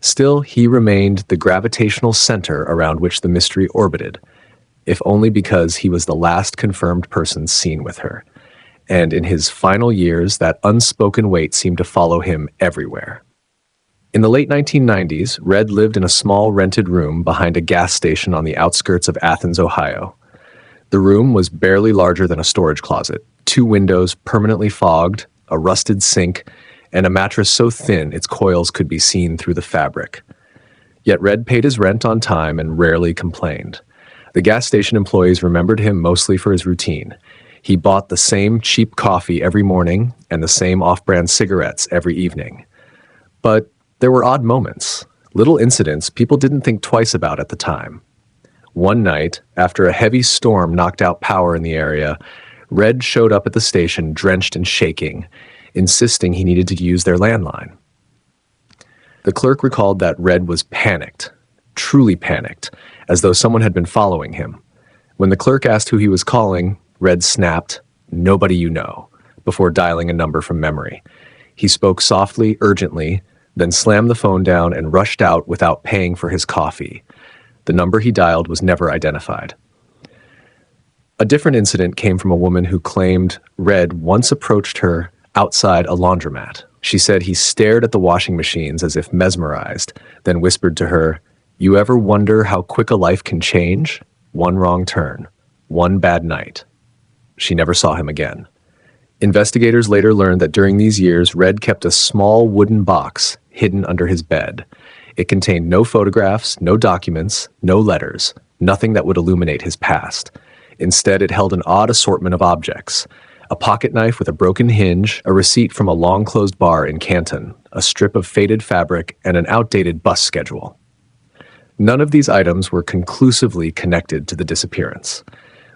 Still, he remained the gravitational center around which the mystery orbited, if only because he was the last confirmed person seen with her. And in his final years, that unspoken weight seemed to follow him everywhere. In the late 1990s, Red lived in a small rented room behind a gas station on the outskirts of Athens, Ohio. The room was barely larger than a storage closet, 2 windows permanently fogged, a rusted sink, and a mattress so thin its coils could be seen through the fabric. Yet Red paid his rent on time and rarely complained. The gas station employees remembered him mostly for his routine. He bought the same cheap coffee every morning and the same off-brand cigarettes every evening. But there were odd moments, little incidents people didn't think twice about at the time. One night, after a heavy storm knocked out power in the area, Red showed up at the station drenched and shaking, insisting he needed to use their landline. The clerk recalled that Red was panicked, truly panicked, as though someone had been following him. When the clerk asked who he was calling, Red snapped, "Nobody you know," before dialing a number from memory. He spoke softly, urgently, then slammed the phone down and rushed out without paying for his coffee. The number he dialed was never identified. A different incident came from a woman who claimed Red once approached her outside a laundromat. She said he stared at the washing machines as if mesmerized, then whispered to her, "You ever wonder how quick a life can change? One wrong turn, one bad night." She never saw him again. Investigators later learned that during these years, Red kept a small wooden box hidden under his bed. It contained no photographs, no documents, no letters, nothing that would illuminate his past. Instead, it held an odd assortment of objects: a pocket knife with a broken hinge, a receipt from a long-closed bar in Canton, a strip of faded fabric, and an outdated bus schedule. None of these items were conclusively connected to the disappearance.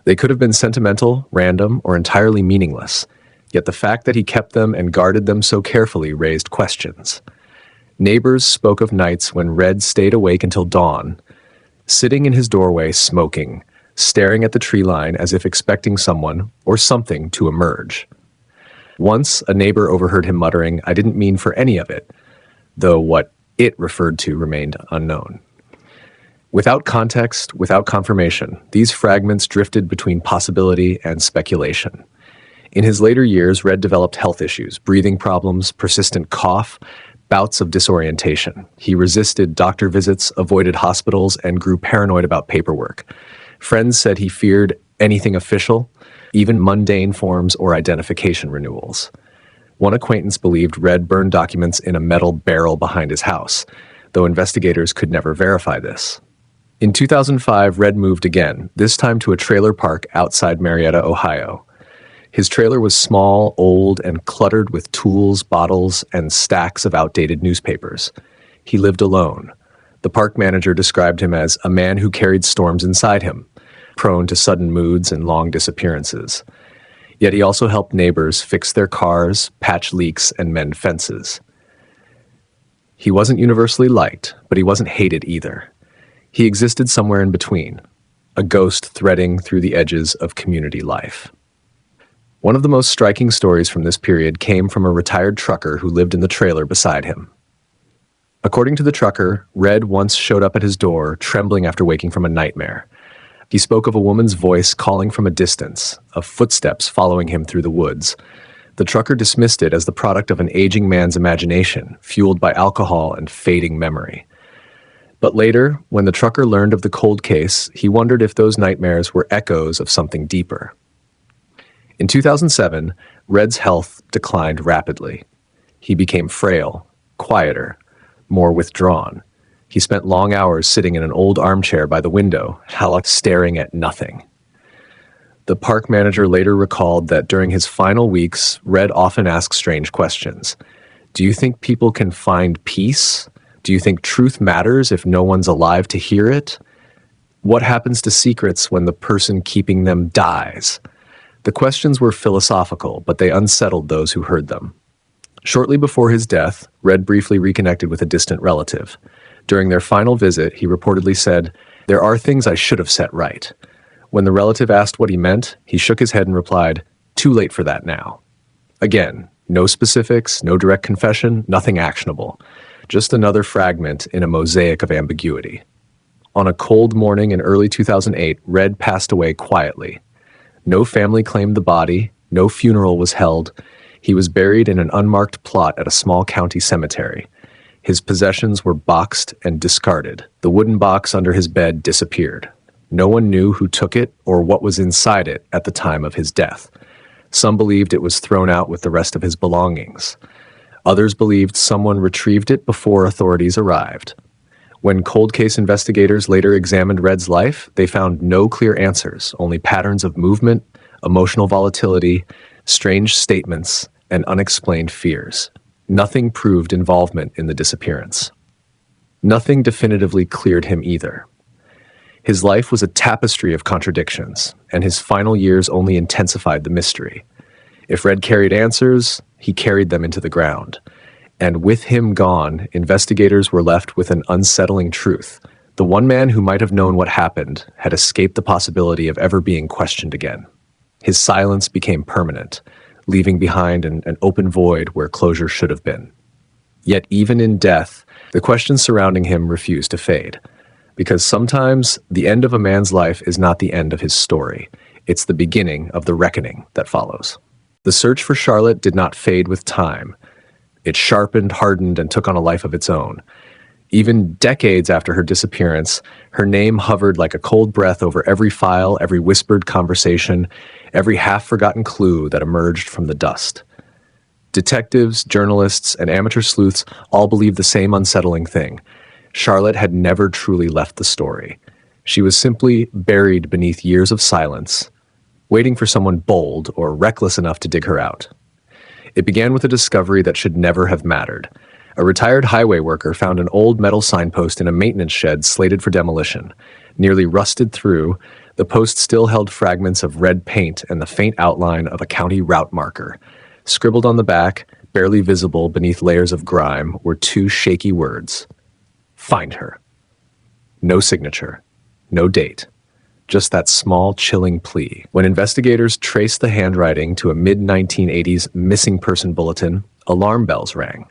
They could have been sentimental, random, or entirely meaningless, yet the fact that he kept them and guarded them so carefully raised questions. Neighbors spoke of nights when Red stayed awake until dawn, sitting in his doorway smoking, staring at the tree line as if expecting someone or something to emerge. Once, a neighbor overheard him muttering, "I didn't mean for any of it," though what it referred to remained unknown. Without context, without confirmation, these fragments drifted between possibility and speculation. In his later years, Red developed health issues, breathing problems, persistent cough, bouts of disorientation. He resisted doctor visits, avoided hospitals, and grew paranoid about paperwork. Friends said he feared anything official, even mundane forms or identification renewals. One acquaintance believed Red burned documents in a metal barrel behind his house, though investigators could never verify this. In 2005, Red moved again, this time to a trailer park outside Marietta, Ohio. His trailer was small, old, and cluttered with tools, bottles, and stacks of outdated newspapers. He lived alone. The park manager described him as a man who carried storms inside him, prone to sudden moods and long disappearances. Yet he also helped neighbors fix their cars, patch leaks, and mend fences. He wasn't universally liked, but he wasn't hated either. He existed somewhere in between, a ghost threading through the edges of community life. One of the most striking stories from this period came from a retired trucker who lived in the trailer beside him. According to the trucker, Red once showed up at his door, trembling after waking from a nightmare. He spoke of a woman's voice calling from a distance, of footsteps following him through the woods. The trucker dismissed it as the product of an aging man's imagination, fueled by alcohol and fading memory. But later, when the trucker learned of the cold case, he wondered if those nightmares were echoes of something deeper. In 2007, Red's health declined rapidly. He became frail, quieter, more withdrawn. He spent long hours sitting in an old armchair by the window, staring at nothing. The park manager later recalled that during his final weeks, Red often asked strange questions. Do you think people can find peace? Do you think truth matters if no one's alive to hear it? What happens to secrets when the person keeping them dies? The questions were philosophical, but they unsettled those who heard them. Shortly before his death, Red briefly reconnected with a distant relative. During their final visit, he reportedly said, "There are things I should have set right." When the relative asked what he meant, he shook his head and replied, "Too late for that now." Again, no specifics, no direct confession, nothing actionable. Just another fragment in a mosaic of ambiguity. On a cold morning in early 2008, Red passed away quietly. No family claimed the body, no funeral was held. He was buried in an unmarked plot at a small county cemetery. His possessions were boxed and discarded. The wooden box under his bed disappeared. No one knew who took it or what was inside it at the time of his death. Some believed it was thrown out with the rest of his belongings. Others believed someone retrieved it before authorities arrived. When cold case investigators later examined Red's life, they found no clear answers, only patterns of movement, emotional volatility, strange statements, and unexplained fears. Nothing proved involvement in the disappearance. Nothing definitively cleared him either. His life was a tapestry of contradictions, and his final years only intensified the mystery. If Red carried answers, he carried them into the ground. And with him gone, investigators were left with an unsettling truth. The one man who might have known what happened had escaped the possibility of ever being questioned again. His silence became permanent, leaving behind an open void where closure should have been. Yet even in death, the questions surrounding him refused to fade. Because sometimes the end of a man's life is not the end of his story. It's the beginning of the reckoning that follows. The search for Charlotte did not fade with time. It sharpened, hardened, and took on a life of its own. Even decades after her disappearance, her name hovered like a cold breath over every file, every whispered conversation, every half-forgotten clue that emerged from the dust. Detectives, journalists, and amateur sleuths all believed the same unsettling thing. Charlotte had never truly left the story. She was simply buried beneath years of silence, waiting for someone bold or reckless enough to dig her out. It began with a discovery that should never have mattered. A retired highway worker found an old metal signpost in a maintenance shed slated for demolition. Nearly rusted through, the post still held fragments of red paint and the faint outline of a county route marker. Scribbled on the back, barely visible beneath layers of grime, were two shaky words. Find her. No signature. No date. Just that small, chilling plea. When investigators traced the handwriting to a mid-1980s missing person bulletin, alarm bells rang.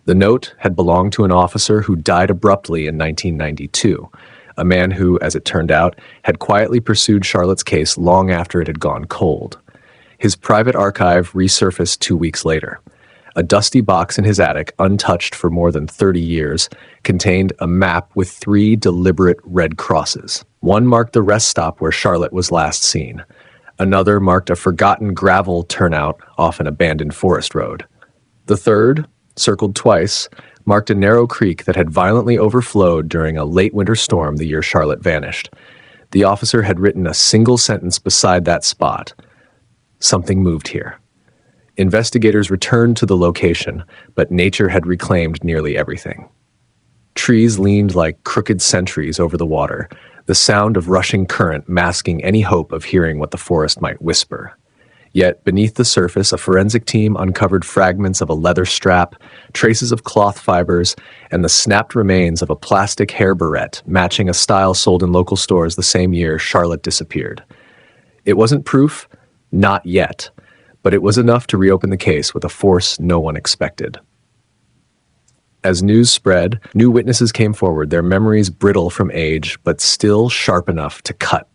The note had belonged to an officer who died abruptly in 1992, a man who, as it turned out, had quietly pursued Charlotte's case long after it had gone cold. His private archive resurfaced 2 weeks later. A dusty box in his attic, untouched for more than 30 years, contained a map with 3 deliberate red crosses. One marked the rest stop where Charlotte was last seen. Another marked a forgotten gravel turnout off an abandoned forest road. The third, circled twice, marked a narrow creek that had violently overflowed during a late winter storm the year Charlotte vanished. The officer had written a single sentence beside that spot. Something moved here. Investigators returned to the location, but nature had reclaimed nearly everything. Trees leaned like crooked sentries over the water, the sound of rushing current masking any hope of hearing what the forest might whisper. Yet, beneath the surface, a forensic team uncovered fragments of a leather strap, traces of cloth fibers, and the snapped remains of a plastic hair barrette matching a style sold in local stores the same year Charlotte disappeared. It wasn't proof, not yet, but it was enough to reopen the case with a force no one expected. As news spread, new witnesses came forward, their memories brittle from age, but still sharp enough to cut.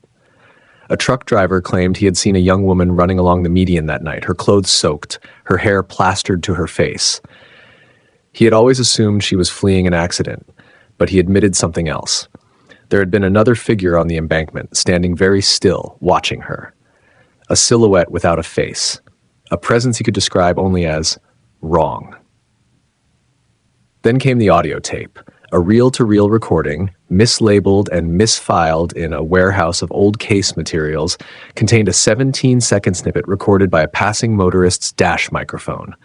A truck driver claimed he had seen a young woman running along the median that night, her clothes soaked, her hair plastered to her face. He had always assumed she was fleeing an accident, but he admitted something else. There had been another figure on the embankment, standing very still, watching her. A silhouette without a face, a presence he could describe only as wrong. Then came the audio tape, a reel-to-reel recording, mislabeled and misfiled in a warehouse of old case materials, contained a 17-second snippet recorded by a passing motorist's dash microphone.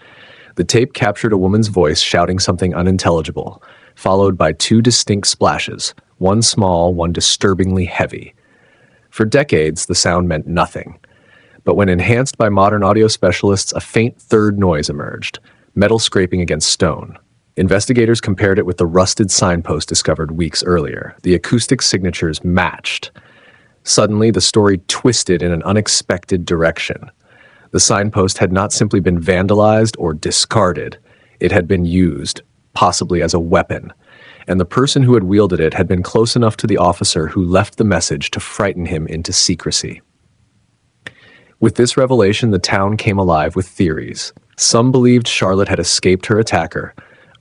The tape captured a woman's voice shouting something unintelligible, followed by two distinct splashes, one small, one disturbingly heavy. For decades, the sound meant nothing. But when enhanced by modern audio specialists, a faint third noise emerged, metal scraping against stone. Investigators compared it with the rusted signpost discovered weeks earlier. The acoustic signatures matched. Suddenly, the story twisted in an unexpected direction. The signpost had not simply been vandalized or discarded. It had been used, possibly as a weapon. And the person who had wielded it had been close enough to the officer who left the message to frighten him into secrecy. With this revelation, the town came alive with theories. Some believed Charlotte had escaped her attacker,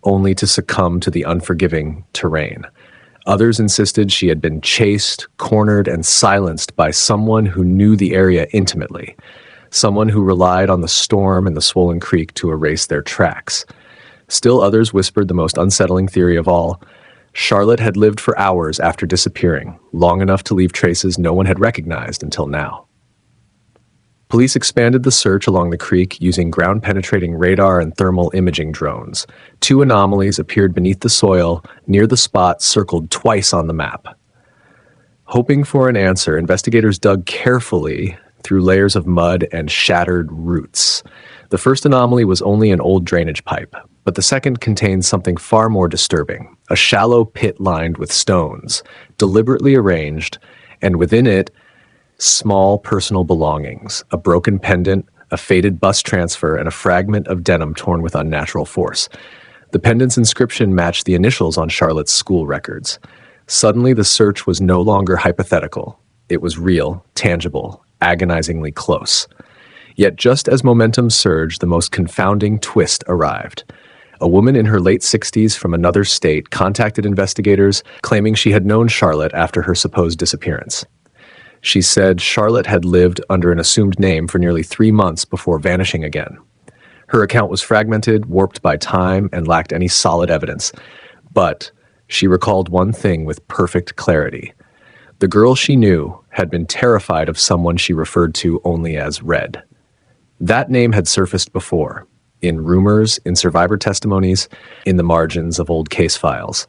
only to succumb to the unforgiving terrain. Others insisted she had been chased, cornered, and silenced by someone who knew the area intimately, someone who relied on the storm and the swollen creek to erase their tracks. Still others whispered the most unsettling theory of all. Charlotte had lived for hours after disappearing, long enough to leave traces no one had recognized until now. Police expanded the search along the creek using ground-penetrating radar and thermal imaging drones. Two anomalies appeared beneath the soil near the spot circled twice on the map. Hoping for an answer, investigators dug carefully through layers of mud and shattered roots. The first anomaly was only an old drainage pipe, but the second contained something far more disturbing, a shallow pit lined with stones, deliberately arranged, and within it, small personal belongings, a broken pendant, a faded bus transfer, and a fragment of denim torn with unnatural force. The pendant's inscription matched the initials on Charlotte's school records. Suddenly, the search was no longer hypothetical. It was real, tangible, agonizingly close. Yet just as momentum surged, the most confounding twist arrived. A woman in her late 60s from another state contacted investigators, claiming she had known Charlotte after her supposed disappearance. She said Charlotte had lived under an assumed name for nearly 3 months before vanishing again. Her account was fragmented, warped by time, and lacked any solid evidence. But she recalled one thing with perfect clarity. The girl she knew had been terrified of someone she referred to only as Red. That name had surfaced before, in rumors, in survivor testimonies, in the margins of old case files,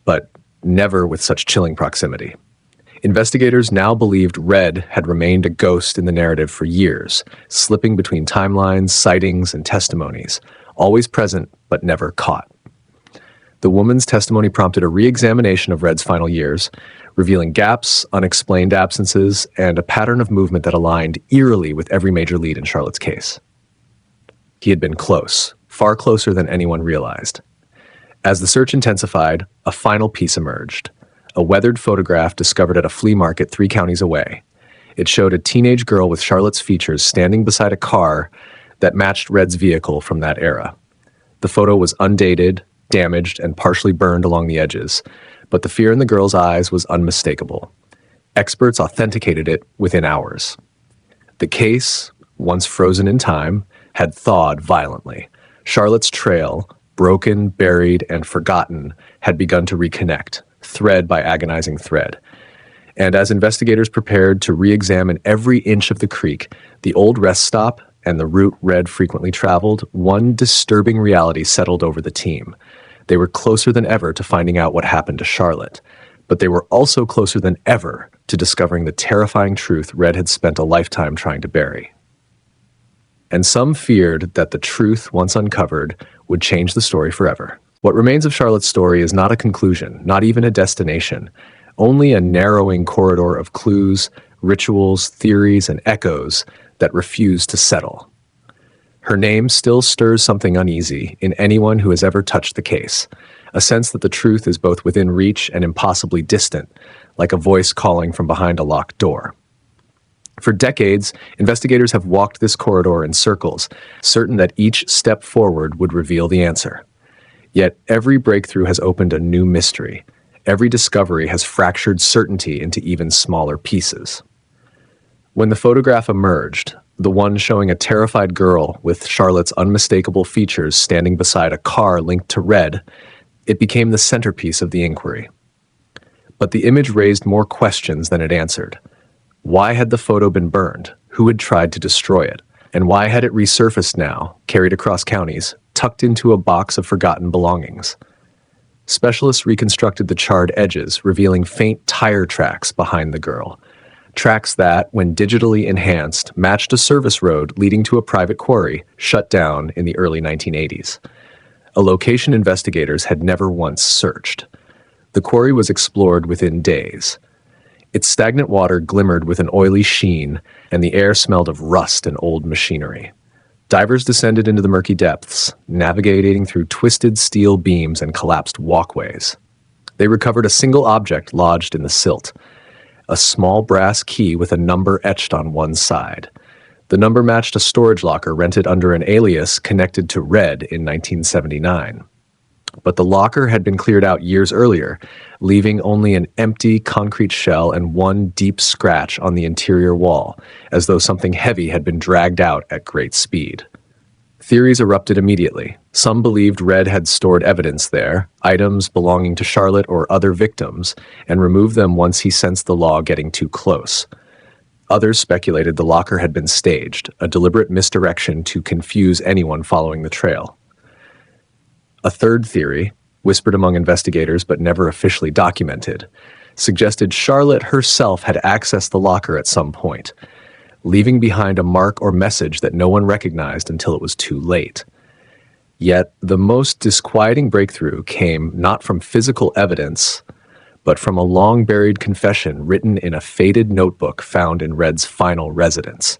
but never with such chilling proximity. Investigators now believed Red had remained a ghost in the narrative for years, slipping between timelines, sightings, and testimonies, always present but never caught. The woman's testimony prompted a re-examination of Red's final years, revealing gaps, unexplained absences, and a pattern of movement that aligned eerily with every major lead in Charlotte's case. He had been close, far closer than anyone realized. As the search intensified, a final piece emerged. A weathered photograph discovered at a flea market 3 counties away. It showed a teenage girl with Charlotte's features standing beside a car that matched Red's vehicle from that era. The photo was undated, damaged, and partially burned along the edges, but the fear in the girl's eyes was unmistakable. Experts authenticated it within hours. The case, once frozen in time, had thawed violently. Charlotte's trail, broken, buried, and forgotten, had begun to reconnect, thread by agonizing thread. And as investigators prepared to re-examine every inch of the creek, the old rest stop, and the route Red frequently traveled, one disturbing reality settled over the team. They were closer than ever to finding out what happened to Charlotte, but they were also closer than ever to discovering the terrifying truth Red had spent a lifetime trying to bury. And some feared that the truth, once uncovered, would change the story forever. What remains of Charlotte's story is not a conclusion, not even a destination, only a narrowing corridor of clues, rituals, theories, and echoes that refuse to settle. Her name still stirs something uneasy in anyone who has ever touched the case, a sense that the truth is both within reach and impossibly distant, like a voice calling from behind a locked door. For decades, investigators have walked this corridor in circles, certain that each step forward would reveal the answer. Yet every breakthrough has opened a new mystery. Every discovery has fractured certainty into even smaller pieces. When the photograph emerged, the one showing a terrified girl with Charlotte's unmistakable features standing beside a car linked to Red, it became the centerpiece of the inquiry. But the image raised more questions than it answered. Why had the photo been burned? Who had tried to destroy it? And why had it resurfaced now, carried across counties, tucked into a box of forgotten belongings? Specialists reconstructed the charred edges, revealing faint tire tracks behind the girl. Tracks that, when digitally enhanced, matched a service road leading to a private quarry shut down in the early 1980s. A location investigators had never once searched. The quarry was explored within days. Its stagnant water glimmered with an oily sheen, and the air smelled of rust and old machinery. Divers descended into the murky depths, navigating through twisted steel beams and collapsed walkways. They recovered a single object lodged in the silt, a small brass key with a number etched on one side. The number matched a storage locker rented under an alias connected to Red in 1979. But the locker had been cleared out years earlier, leaving only an empty concrete shell and one deep scratch on the interior wall, as though something heavy had been dragged out at great speed. Theories erupted immediately. Some believed Red had stored evidence there, items belonging to Charlotte or other victims, and removed them once he sensed the law getting too close. Others speculated the locker had been staged, a deliberate misdirection to confuse anyone following the trail. A third theory, whispered among investigators but never officially documented, suggested Charlotte herself had accessed the locker at some point, leaving behind a mark or message that no one recognized until it was too late. Yet, the most disquieting breakthrough came not from physical evidence, but from a long-buried confession written in a faded notebook found in Red's final residence.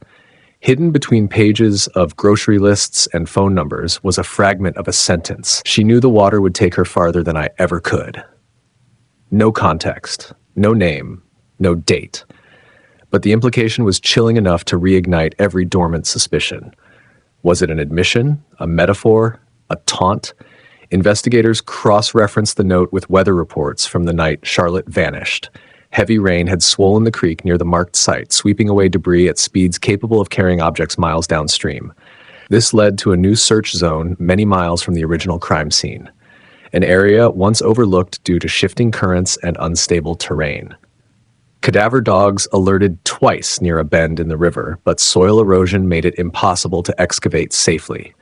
Hidden between pages of grocery lists and phone numbers was a fragment of a sentence. She knew the water would take her farther than I ever could. No context, no name, no date. But the implication was chilling enough to reignite every dormant suspicion. Was it an admission, a metaphor, a taunt? Investigators cross-referenced the note with weather reports from the night Charlotte vanished. Heavy rain had swollen the creek near the marked site, sweeping away debris at speeds capable of carrying objects miles downstream. This led to a new search zone many miles from the original crime scene, an area once overlooked due to shifting currents and unstable terrain. Cadaver dogs alerted twice near a bend in the river, but soil erosion made it impossible to excavate safely.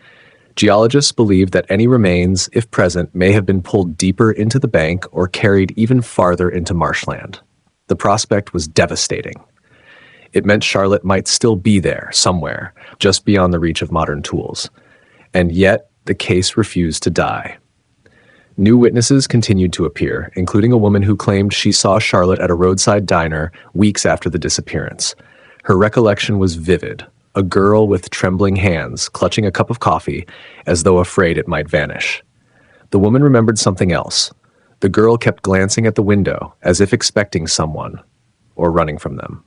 Geologists believed that any remains, if present, may have been pulled deeper into the bank or carried even farther into marshland. The prospect was devastating. It meant Charlotte might still be there, somewhere, just beyond the reach of modern tools. And yet, the case refused to die. New witnesses continued to appear, including a woman who claimed she saw Charlotte at a roadside diner weeks after the disappearance. Her recollection was vivid, a girl with trembling hands, clutching a cup of coffee, as though afraid it might vanish. The woman remembered something else. The girl kept glancing at the window, as if expecting someone, or running from them.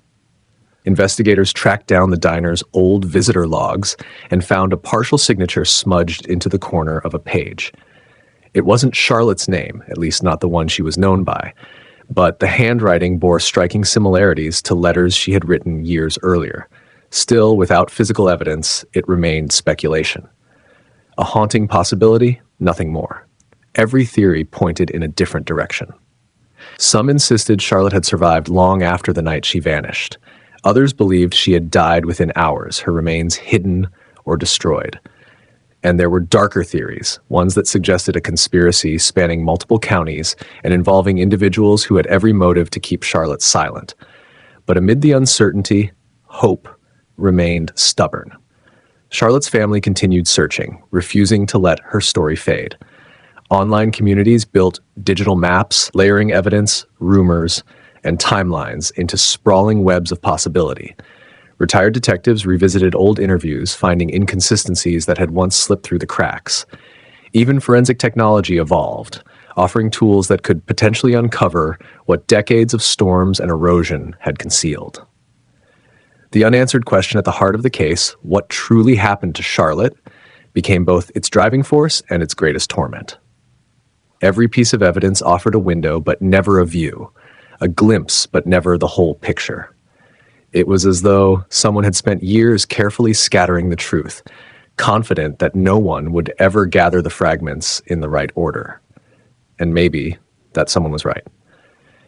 Investigators tracked down the diner's old visitor logs and found a partial signature smudged into the corner of a page. It wasn't Charlotte's name, at least not the one she was known by, but the handwriting bore striking similarities to letters she had written years earlier. Still, without physical evidence, it remained speculation. A haunting possibility, nothing more. Every theory pointed in a different direction. Some insisted Charlotte had survived long after the night she vanished. Others believed she had died within hours, her remains hidden or destroyed. And there were darker theories, ones that suggested a conspiracy spanning multiple counties and involving individuals who had every motive to keep Charlotte silent. But amid the uncertainty, hope remained stubborn. Charlotte's family continued searching, refusing to let her story fade. Online communities built digital maps, layering evidence, rumors, and timelines into sprawling webs of possibility. Retired detectives revisited old interviews, finding inconsistencies that had once slipped through the cracks. Even forensic technology evolved, offering tools that could potentially uncover what decades of storms and erosion had concealed. The unanswered question at the heart of the case, what truly happened to Charlotte, became both its driving force and its greatest torment. Every piece of evidence offered a window, but never a view, a glimpse, but never the whole picture. It was as though someone had spent years carefully scattering the truth, confident that no one would ever gather the fragments in the right order. And maybe that someone was right.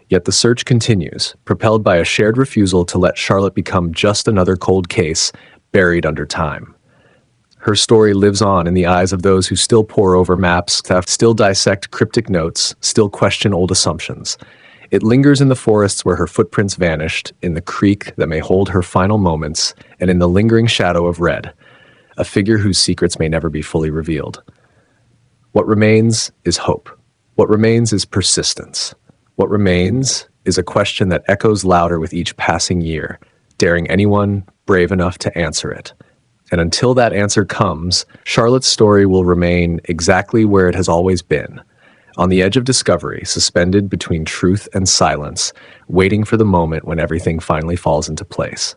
Yet the search continues, propelled by a shared refusal to let Charlotte become just another cold case buried under time. Her story lives on in the eyes of those who still pore over maps, still dissect cryptic notes, still question old assumptions. It lingers in the forests where her footprints vanished, in the creek that may hold her final moments, and in the lingering shadow of Red, a figure whose secrets may never be fully revealed. What remains is hope. What remains is persistence. What remains is a question that echoes louder with each passing year, daring anyone brave enough to answer it. And until that answer comes, Charlotte's story will remain exactly where it has always been, on the edge of discovery, suspended between truth and silence, waiting for the moment when everything finally falls into place.